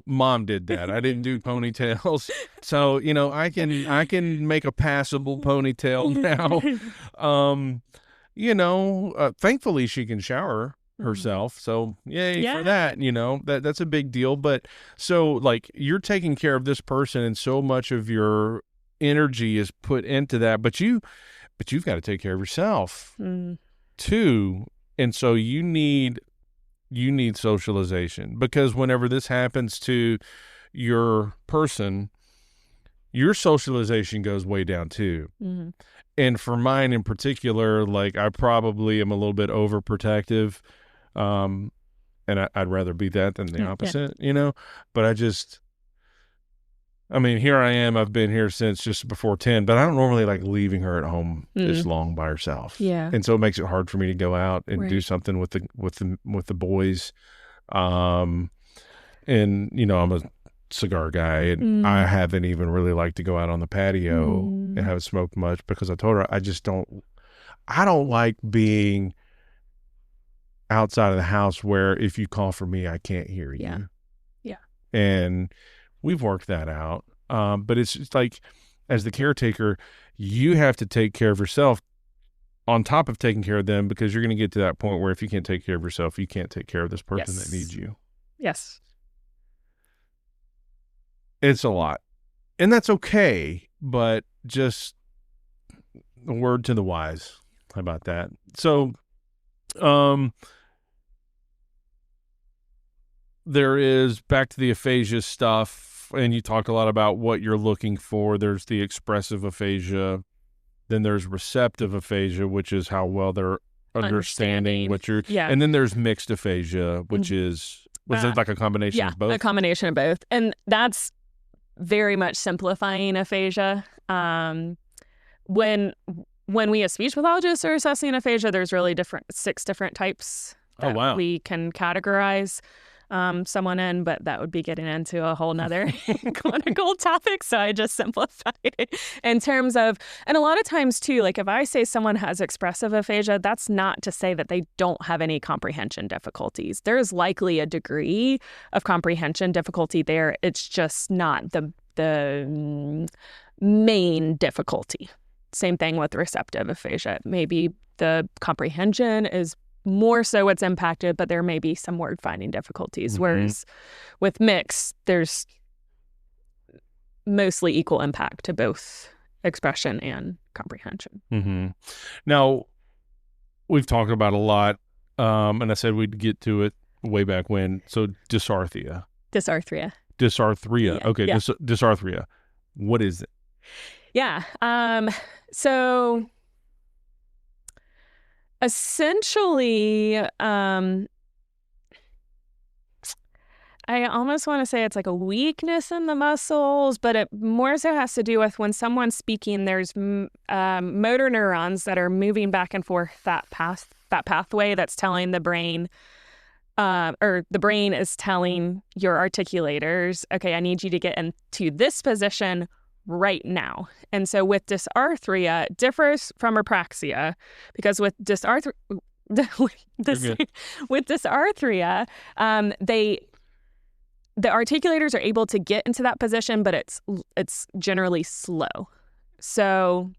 Mom did that. I didn't do ponytails. So, I can make a passable ponytail now. Thankfully she can shower herself. So yay for that. That's a big deal. But so, like, you're taking care of this person, and so much of your energy is put into that, but you've got to take care of yourself too. And so you need socialization, because whenever this happens to your person, your socialization goes way down too. And for mine in particular, like, I probably am a little bit overprotective. And I'd rather be that than the opposite, but I mean, here I am. I've been here since just before 10, but I don't normally like leaving her at home this long by herself. Yeah. And so it makes it hard for me to go out and do something with the boys. And, I'm a cigar guy, and I haven't even really liked to go out on the patio and haven't smoked much, because I told her I don't like being outside of the house where if you call for me, I can't hear you. Yeah. And we've worked that out. But it's just like, as the caretaker, you have to take care of yourself on top of taking care of them, because you're going to get to that point where if you can't take care of yourself, you can't take care of this person that needs you. Yes. It's a lot. And that's okay, but just a word to the wise. How about that? So, there is, back to the aphasia stuff, and you talked a lot about what you're looking for. There's the expressive aphasia. Then there's receptive aphasia, which is how well they're understanding what you're, and then there's mixed aphasia, which is, was it like a combination of both? A combination of both. And that's very much simplifying aphasia. When we as speech pathologists are assessing aphasia, there's really 6 different types that we can categorize someone in, but that would be getting into a whole nother clinical topic. So I just simplified it in terms of, and a lot of times too, like if I say someone has expressive aphasia, that's not to say that they don't have any comprehension difficulties. There's likely a degree of comprehension difficulty there. It's just not the main difficulty. Same thing with receptive aphasia. Maybe the comprehension is more so what's impacted, but there may be some word finding difficulties. Whereas with mixed, there's mostly equal impact to both expression and comprehension. Now, we've talked about a lot, and I said we'd get to it way back when. So dysarthria. Dysarthria. Okay, yeah. Dysarthria. What is it? Yeah. So essentially, I almost want to say it's like a weakness in the muscles, but it more so has to do with when someone's speaking, there's motor neurons that are moving back and forth that pathway that's telling the brain, or the brain is telling your articulators, okay, I need you to get into this position right now. And so with dysarthria, it differs from apraxia, because with dysarthria, the articulators are able to get into that position, but it's generally slow. So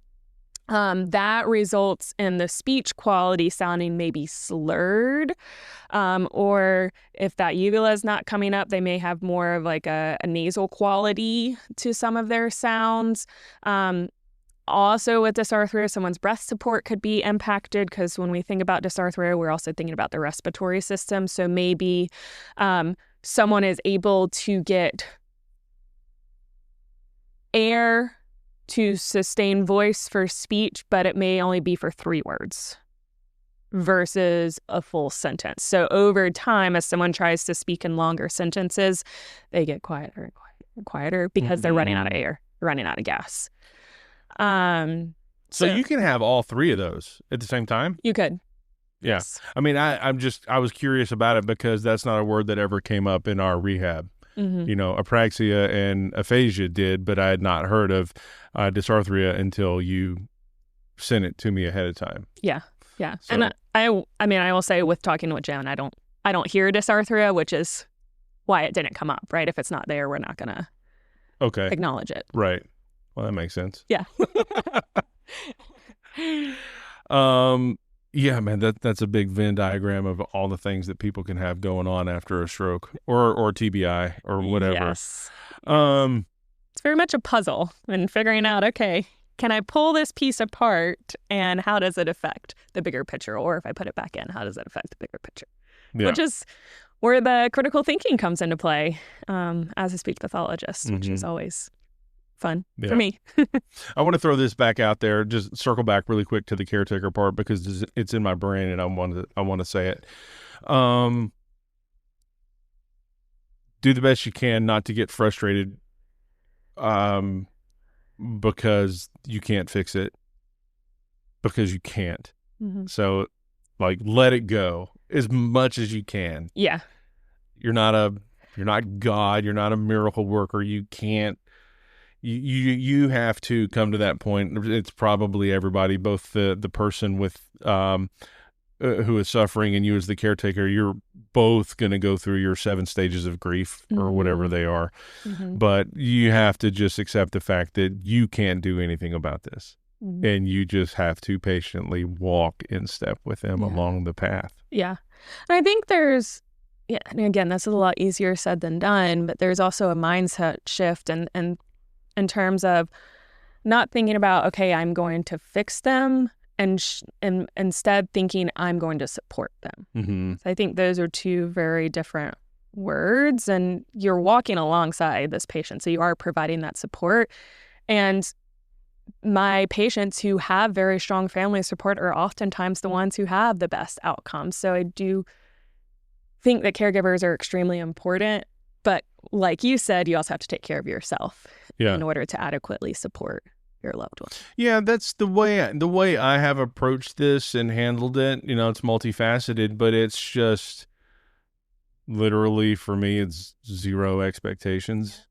that results in the speech quality sounding maybe slurred, or if that uvula is not coming up, they may have more of like a nasal quality to some of their sounds. Also with dysarthria, someone's breath support could be impacted, because when we think about dysarthria, we're also thinking about the respiratory system. So maybe someone is able to get air to sustain voice for speech, but it may only be for 3 words versus a full sentence. So over time, as someone tries to speak in longer sentences, they get quieter and quieter because they're running out of air, running out of gas. So you can have all 3 of those at the same time? You could. Yeah. Yes. I mean, I was curious about it because that's not a word that ever came up in our rehab. You know, apraxia and aphasia did, but I had not heard of dysarthria until you sent it to me ahead of time. Yeah. So. And I mean, I will say with talking with Jen, I don't hear dysarthria, which is why it didn't come up, right? If it's not there, we're not going to acknowledge it. Right. Well, that makes sense. Yeah. Yeah, man, that's a big Venn diagram of all the things that people can have going on after a stroke or TBI or whatever. Yes. It's very much a puzzle and figuring out, okay, can I pull this piece apart and how does it affect the bigger picture? Or if I put it back in, how does it affect the bigger picture? Yeah. Which is where the critical thinking comes into play as a speech pathologist, which is always fun for me. I want to throw this back out there, just circle back really quick to the caretaker part because it's in my brain and I want to say it. Do the best you can not to get frustrated because you can't fix it, because you can't. So like let it go as much as you can. Yeah. You're not God, you're not a miracle worker. You can't. You have to come to that point. It's probably everybody, both the person with who is suffering and you as the caretaker. You're both going to go through your 7 stages of grief or whatever they are. But you have to just accept the fact that you can't do anything about this, and you just have to patiently walk in step with them along the path. Yeah, and I think there's. Yeah, and again, this is a lot easier said than done. But there's also a mindset shift and in terms of not thinking about, okay, I'm going to fix them and instead thinking I'm going to support them. Mm-hmm. So I think those are two very different words, and you're walking alongside this patient, so you are providing that support. And my patients who have very strong family support are oftentimes the ones who have the best outcomes. So I do think that caregivers are extremely important, but like you said, you also have to take care of yourself in order to adequately support your loved one. Yeah, that's the way I have approached this and handled it. You know, it's multifaceted, but it's just literally for me, it's zero expectations.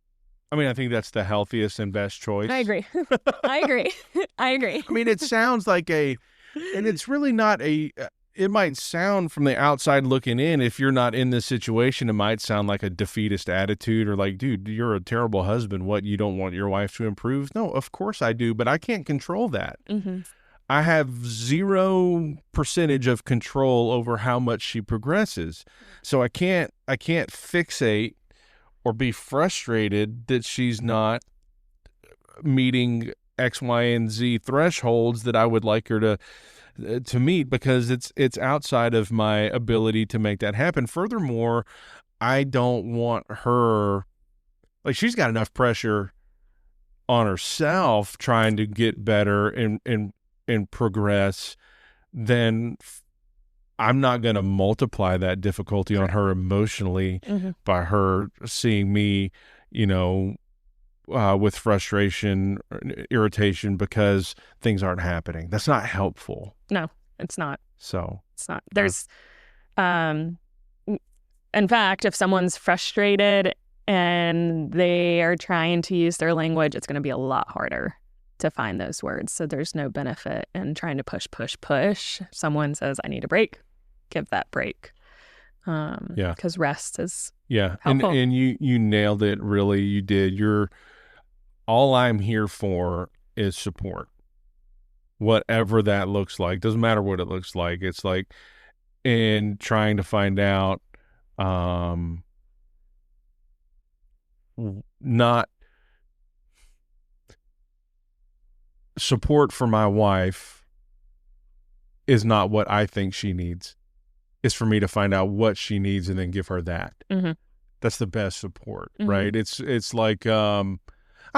I mean, I think that's the healthiest and best choice. I agree. I agree. I mean, it sounds like and it's really not it might sound from the outside looking in, if you're not in this situation, it might sound like a defeatist attitude or like, dude, you're a terrible husband. What, you don't want your wife to improve? No, of course I do, but I can't control that. Mm-hmm. I have 0% of control over how much she progresses. So I can't fixate or be frustrated that she's not meeting X, Y, and Z thresholds that I would like her to meet, because it's outside of my ability to make that happen. Furthermore, I don't want her, like, she's got enough pressure on herself trying to get better and progress, then I'm not going to multiply that difficulty on her emotionally by her seeing me, with frustration, irritation because things aren't happening. That's not helpful. No, it's not. So it's not. There's, in fact, if someone's frustrated and they are trying to use their language, it's going to be a lot harder to find those words. So there's no benefit in trying to push. If someone says, I need a break, give that break. Because rest is helpful. And you nailed it. Really, you did. All I'm here for is support, whatever that looks like. Doesn't matter what it looks like. It's like, in trying to find out, not support for my wife is not what I think she needs. It's for me to find out what she needs and then give her that. Mm-hmm. That's the best support, right? It's like, I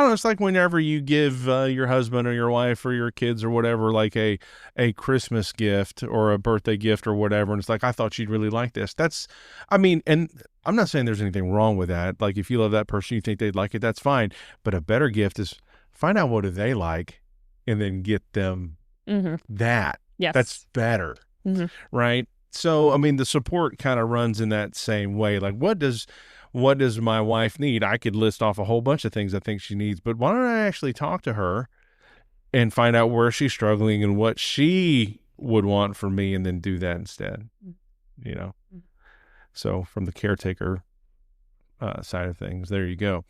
don't know, it's like whenever you give your husband or your wife or your kids or whatever, like a Christmas gift or a birthday gift or whatever, and it's like, I thought you'd really like this. And I'm not saying there's anything wrong with that. Like, if you love that person, you think they'd like it, that's fine. But a better gift is find out what do they like and then get them that. Yes. That's better, right? So, I mean, the support kind of runs in that same way. Like, what does my wife need? I could list off a whole bunch of things I think she needs, but why don't I actually talk to her and find out where she's struggling and what she would want from me, and then do that instead, So from the caretaker side of things, there you go.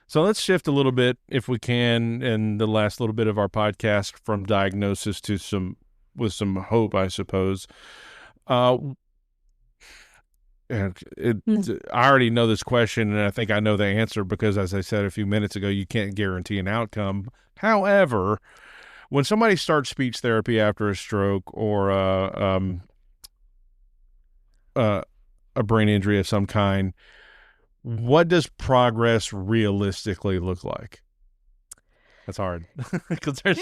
So let's shift a little bit, if we can, in the last little bit of our podcast, from diagnosis to with some hope, I suppose. I already know this question, and I think I know the answer because, as I said a few minutes ago, you can't guarantee an outcome. However, when somebody starts speech therapy after a stroke or a brain injury of some kind, what does progress realistically look like? That's hard because there's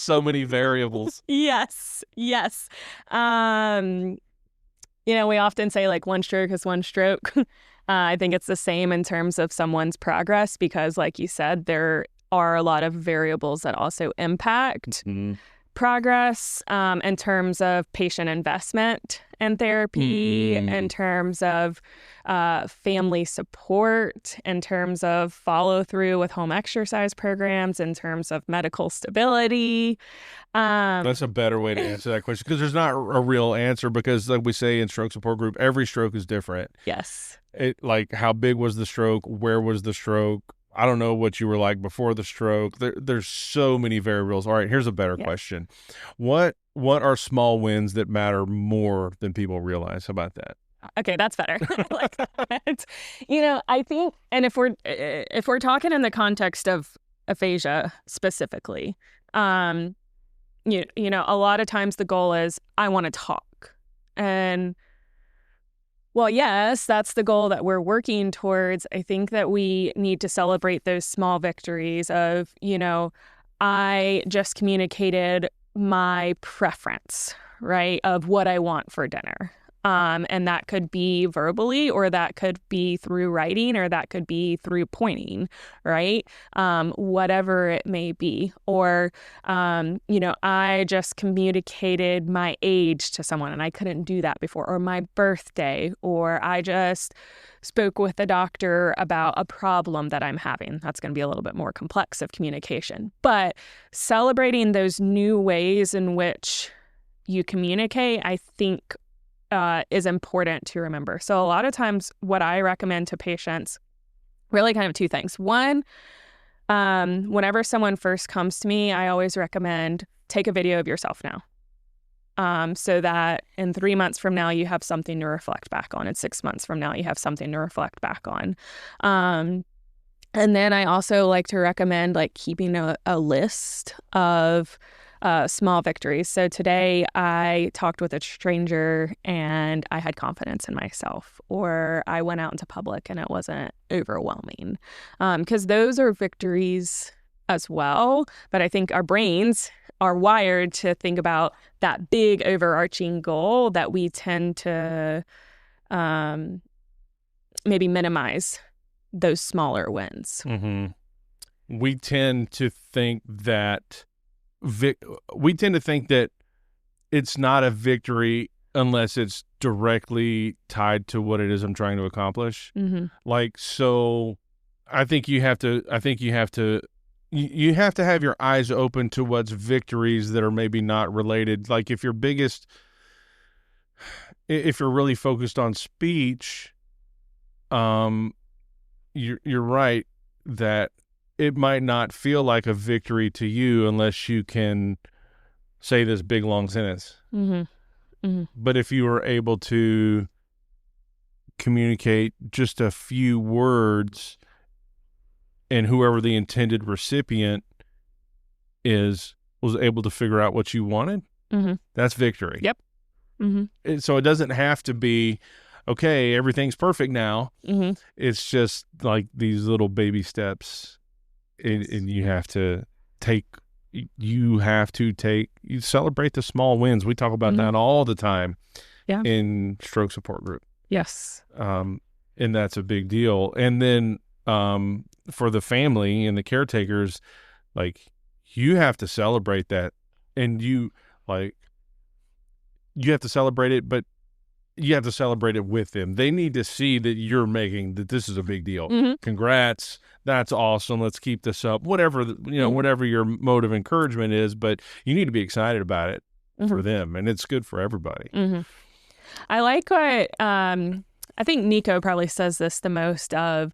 so many variables. Yes. We often say, like, one stroke is one stroke. I think it's the same in terms of someone's progress because, like you said, there are a lot of variables that also impact progress in terms of patient investment in therapy, in terms of family support, in terms of follow through with home exercise programs, in terms of medical stability. That's a better way to answer that question, because there's not a real answer, because, like we say in stroke support group, every stroke is different. Yes. Like, how big was the stroke? Where was the stroke? I don't know what you were like before the stroke. There's so many variables. All right, here's a better question. What are small wins that matter more than people realize? How about that? Okay, that's better. I like that. I think, and if we're talking in the context of aphasia specifically, You know, a lot of times the goal is I want to talk. And well, yes, that's the goal that we're working towards. I think that we need to celebrate those small victories of, you know, I just communicated my preference, right, of what I want for dinner. And that could be verbally, or that could be through writing, or that could be through pointing, right? Whatever it may be. Or, you know, I just communicated my age to someone and I couldn't do that before, or my birthday, or I just spoke with the doctor about a problem that I'm having. That's going to be a little bit more complex of communication. But celebrating those new ways in which you communicate, I think, is important to remember. So a lot of times what I recommend to patients, really kind of two things. One, whenever someone first comes to me, I always recommend take a video of yourself now. So that in 3 months from now, you have something to reflect back on. And 6 months from now, you have something to reflect back on. And then I also like to recommend like keeping a list of small victories. So today I talked with a stranger and I had confidence in myself, or I went out into public and it wasn't overwhelming. Because those are victories as well. But I think our brains are wired to think about that big overarching goal that we tend to maybe minimize those smaller wins. Mm-hmm. We tend to think that it's not a victory unless it's directly tied to what it is I'm trying to accomplish. Mm-hmm. Like, so I think you have to have your eyes open to what's victories that are maybe not related. Like if you're really focused on speech, you're right that it might not feel like a victory to you unless you can say this big long sentence. Mm-hmm. Mm-hmm. But if you were able to communicate just a few words, and whoever the intended recipient was able to figure out what you wanted, mm-hmm. that's victory. Yep. Mm-hmm. So it doesn't have to be, okay, everything's perfect now. Mm-hmm. It's just like these little baby steps. And you celebrate the small wins. We talk about that all the time in stroke support group. Yes. And that's a big deal. And then for the family and the caretakers, like you have to celebrate that, and you have to celebrate it, but you have to celebrate it with them. They need to see that this is a big deal. Mm-hmm. Congrats. That's awesome. Let's keep this up. Whatever, whatever your mode of encouragement is, but you need to be excited about it for them. And it's good for everybody. Mm-hmm. I like what, I think Nico probably says this the most of,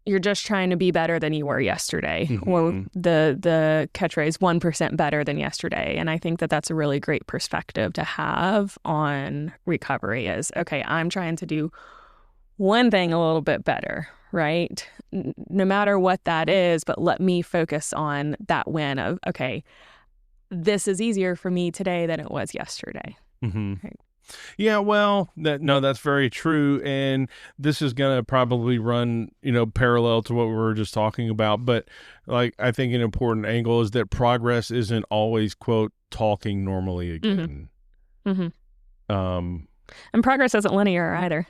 you're just trying to be better than you were yesterday, Mm-hmm. or the catchphrase 1% better than yesterday. And I think that that's a really great perspective to have on recovery is, okay, I'm trying to do one thing a little bit better, right? No matter what that is, but let me focus on that win of, okay, this is easier for me today than it was yesterday. Mm-hmm. Right. Yeah, well, that's very true. And this is going to probably run, parallel to what we were just talking about. But like, I think an important angle is that progress isn't always, quote, talking normally again. Mm-hmm. And progress isn't linear either.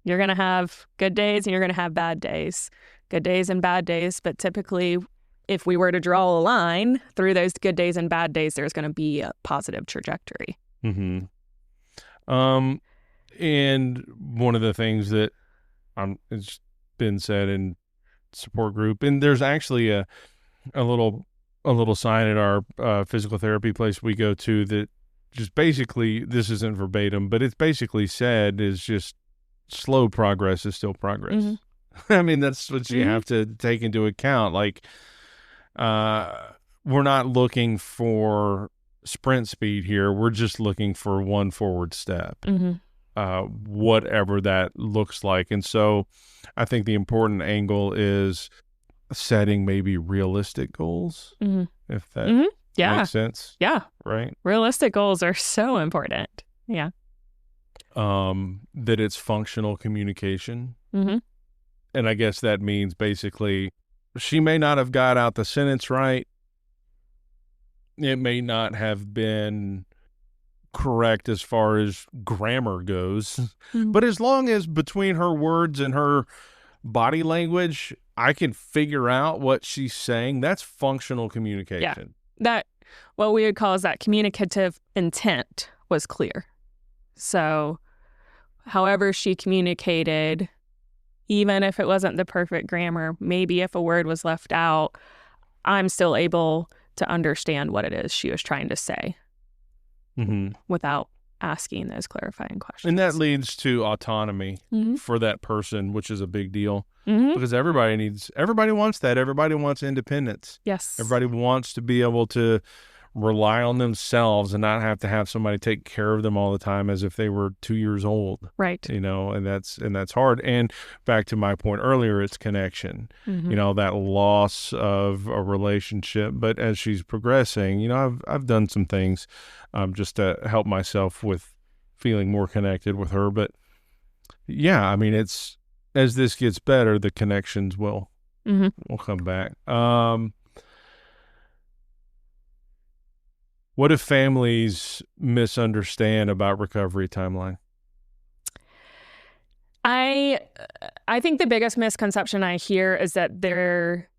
You're going to have good days and you're going to have bad days, good days and bad days. But typically, if we were to draw a line through those good days and bad days, there's going to be a positive trajectory. Mm-hmm. And one of the things that it's been said in support group, and there's actually a little sign at our physical therapy place we go to that just basically, this isn't verbatim, but it's basically said is just slow progress is still progress. Mm-hmm. I mean, that's what you have to take into account. Like, we're not looking for sprint speed here. We're just looking for one forward step, whatever that looks like. And so I think the important angle is setting maybe realistic goals, if that makes sense. Yeah. Right. Realistic goals are so important. Yeah. That it's functional communication. And I guess that means basically she may not have got out the sentence right. It may not have been correct as far as grammar goes. But as long as between her words and her body language, I can figure out what she's saying, that's functional communication. Yeah. That, what we would call is that communicative intent was clear. So however she communicated, even if it wasn't the perfect grammar, maybe if a word was left out, I'm still able to understand what it is she was trying to say without asking those clarifying questions. And that leads to autonomy for that person, which is a big deal because everybody wants that. Everybody wants independence. Yes. Everybody wants to be able to rely on themselves and not have to have somebody take care of them all the time as if they were 2 years old. Right. And that's hard. And back to my point earlier, it's connection, that loss of a relationship. But as she's progressing, I've done some things just to help myself with feeling more connected with her. But yeah, I mean, it's, as this gets better, the connections will come back. What if families misunderstand about recovery timeline? I think the biggest misconception I hear is that there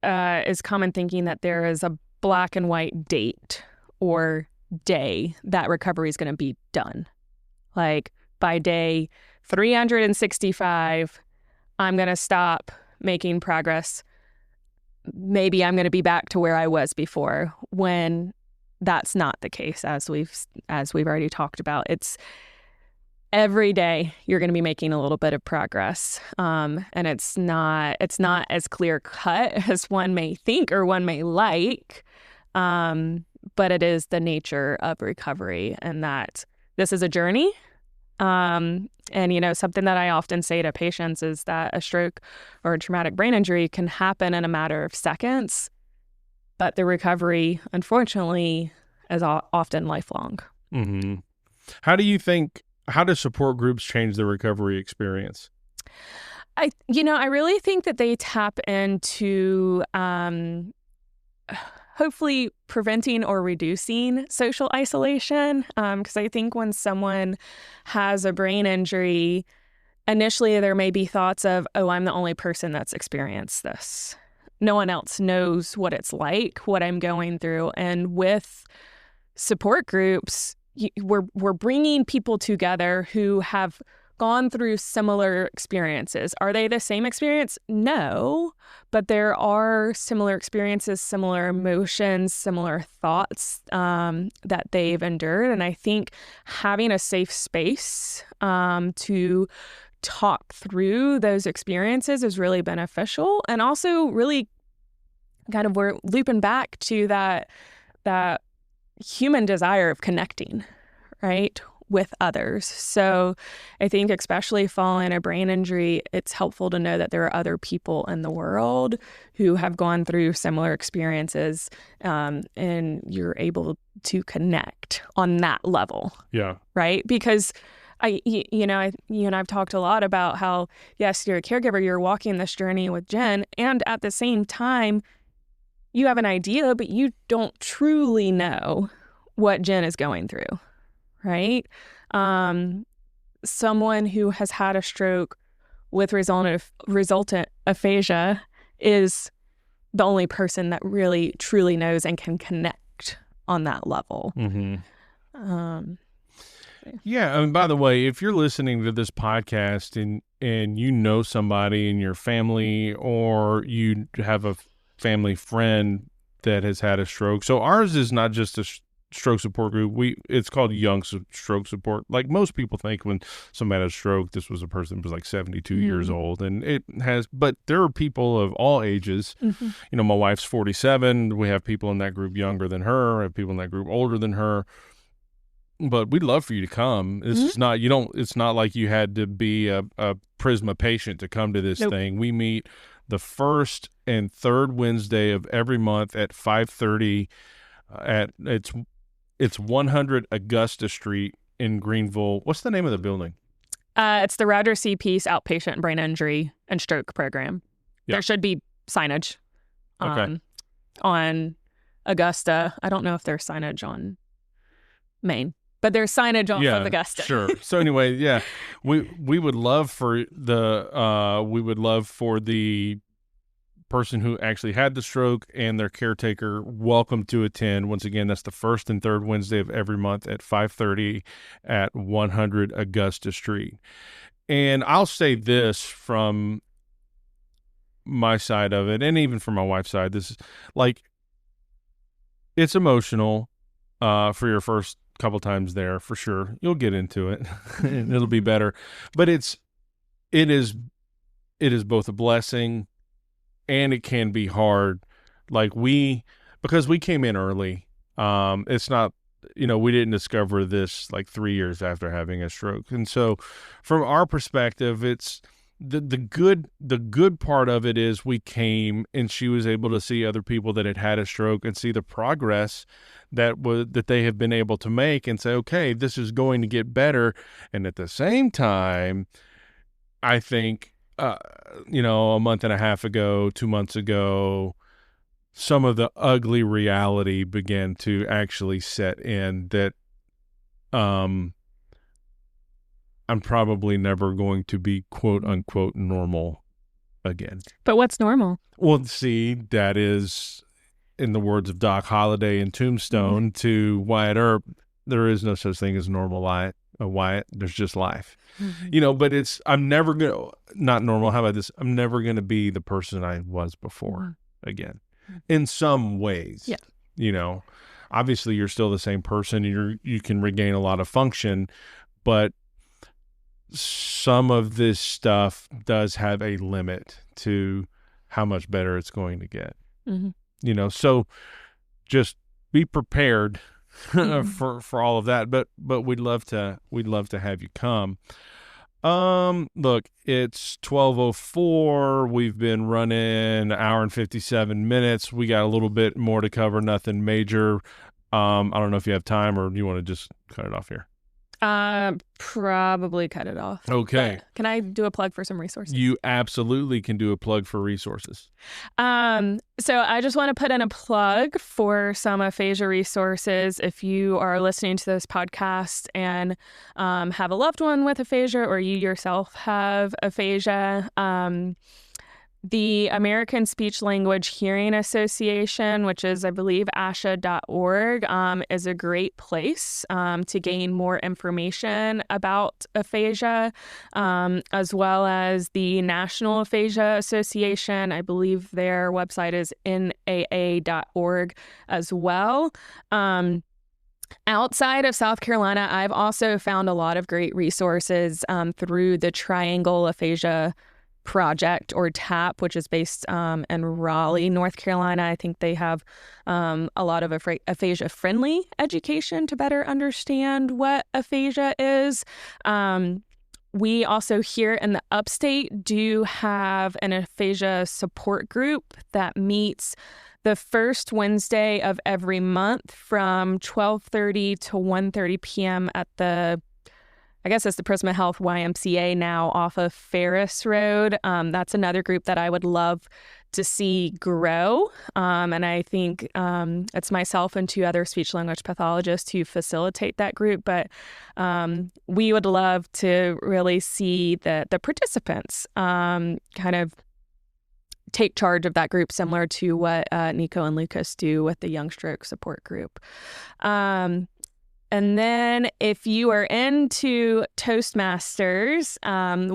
is common thinking that there is a black and white date or day that recovery is going to be done. Like by day 365, I'm going to stop making progress. Maybe I'm going to be back to where I was before, when that's not the case, as we've already talked about. It's every day you're going to be making a little bit of progress, and it's not as clear cut as one may think or one may like, but it is the nature of recovery, and that this is a journey. And something that I often say to patients is that a stroke or a traumatic brain injury can happen in a matter of seconds, but the recovery, unfortunately, is often lifelong. How do support groups change the recovery experience? I really think that they tap into hopefully preventing or reducing social isolation. Because I think when someone has a brain injury, initially there may be thoughts of, oh, I'm the only person that's experienced this. No one else knows what it's like, what I'm going through. And with support groups, we're bringing people together who have gone through similar experiences. Are they the same experience? No, but there are similar experiences, similar emotions, similar thoughts that they've endured. And I think having a safe space to talk through those experiences is really beneficial. And also really kind of, we're looping back to that human desire of connecting, right, with others. So I think especially following a brain injury, it's helpful to know that there are other people in the world who have gone through similar experiences, and you're able to connect on that level. Yeah. Right? Because you and I've talked a lot about how, yes, you're a caregiver, you're walking this journey with Jen, and at the same time, you have an idea, but you don't truly know what Jen is going through, right? Someone who has had a stroke with resultant aphasia is the only person that really truly knows and can connect on that level. Yeah, and by the way, if you're listening to this podcast and you know somebody in your family, or you have a family friend that has had a stroke. So ours is not just a stroke support group. It's called Young Stroke Support. Like most people think when somebody had a stroke, this was a person who was like 72 years old, and but there are people of all ages. My wife's 47. We have people in that group younger than her. I have people in that group older than her. But we'd love for you to come. This is not, it's not like you had to be a Prisma patient to come to this thing. We meet the first and third Wednesday of every month at 5:30 at it's 100 Augusta Street in Greenville. What's the name of the building? It's the Roger C. Peace Outpatient Brain Injury and Stroke Program. Yeah. There should be signage on Augusta. I don't know if there's signage on Maine, but there's signage on of Augusta. Sure. So anyway, yeah, we would love for the person who actually had the stroke and their caretaker welcome to attend. Once again, that's the first and third Wednesday of every month at 5:30 at 100 Augusta Street. And I'll say this from my side of it, and even from my wife's side, this is like, it's emotional for your first couple times there, for sure. You'll get into it and it'll be better. But it is both a blessing and it can be hard. Like because we came in early. It's not, we didn't discover this like 3 years after having a stroke. And so from our perspective, it's the good part of it is we came and she was able to see other people that had had a stroke and see the progress that they have been able to make and say, okay, this is going to get better. And at the same time, I think, a month and a half ago, 2 months ago, some of the ugly reality began to actually set in that I'm probably never going to be quote unquote normal again. But what's normal? Well, see, that is, in the words of Doc Holliday in Tombstone, to Wyatt Earp, there is no such thing as normal life. Wyatt, there's just life. But I'm never going to, not normal. How about this? I'm never going to be the person I was before again, in some ways. Yeah. Obviously you're still the same person. You can regain a lot of function, but some of this stuff does have a limit to how much better it's going to get. So just be prepared for all of that, but we'd love to have you come. Look, it's 12:04. We've been running an hour and 57 minutes. We got a little bit more to cover, nothing major. I don't know if you have time or you want to just cut it off here. Probably cut it off. Okay. But can I do a plug for some resources? You absolutely can do a plug for resources. So I just want to put in a plug for some aphasia resources. If you are listening to this podcast and have a loved one with aphasia, or you yourself have aphasia, the American Speech Language Hearing Association, which is, I believe, ASHA.org, is a great place to gain more information about aphasia, as well as the National Aphasia Association. I believe their website is NAA.org as well. Outside of South Carolina, I've also found a lot of great resources through the Triangle Aphasia Project, or TAP, which is based in Raleigh, North Carolina. I think they have a lot of aphasia-friendly education to better understand what aphasia is. We also here in the upstate do have an aphasia support group that meets the first Wednesday of every month from 12:30 to 1:30 p.m. at the Prisma Health YMCA now off of Ferris Road. That's another group that I would love to see grow. And I think it's myself and 2 other speech-language pathologists who facilitate that group. But we would love to really see the participants kind of take charge of that group, similar to what Nico and Lucas do with the Young Stroke Support Group. And then if you are into Toastmasters,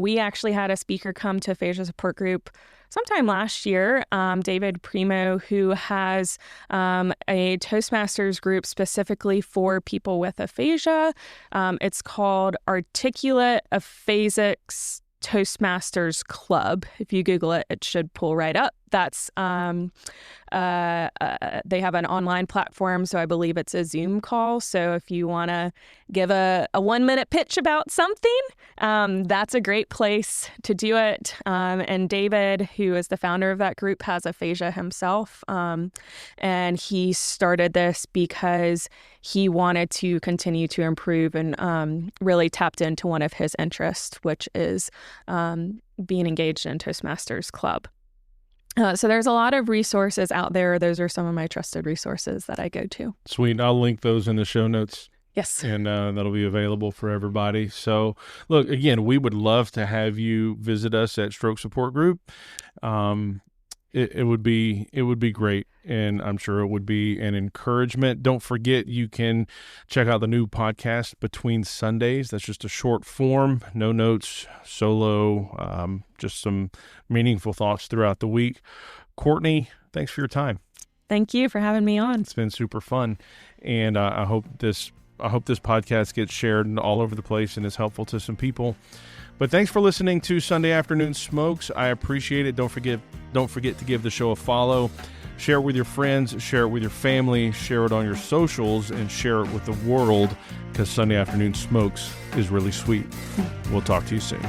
we actually had a speaker come to Aphasia Support Group sometime last year, David Primo, who has a Toastmasters group specifically for people with aphasia. It's called Articulate Aphasics Toastmasters Club. If you Google it, it should pull right up. That's they have an online platform, so I believe it's a Zoom call. So if you want to give a 1-minute pitch about something, that's a great place to do it. And David, who is the founder of that group, has aphasia himself. And he started this because he wanted to continue to improve and really tapped into one of his interests, which is being engaged in Toastmasters Club. So there's a lot of resources out there. Those are some of my trusted resources that I go to. Sweet. I'll link those in the show notes. Yes. And that'll be available for everybody. So, look, again, we would love to have you visit us at Stroke Support Group. It would be great, and I'm sure it would be an encouragement. Don't forget, you can check out the new podcast Between Sundays. That's just a short form, no notes, solo, just some meaningful thoughts throughout the week. Courtney, thanks for your time. Thank you for having me on. It's been super fun, and I hope this podcast gets shared all over the place and is helpful to some people. But thanks for listening to Sunday Afternoon Smokes. I appreciate it. Don't forget to give the show a follow. Share it with your friends, share it with your family, share it on your socials, and share it with the world, because Sunday Afternoon Smokes is really sweet. We'll talk to you soon.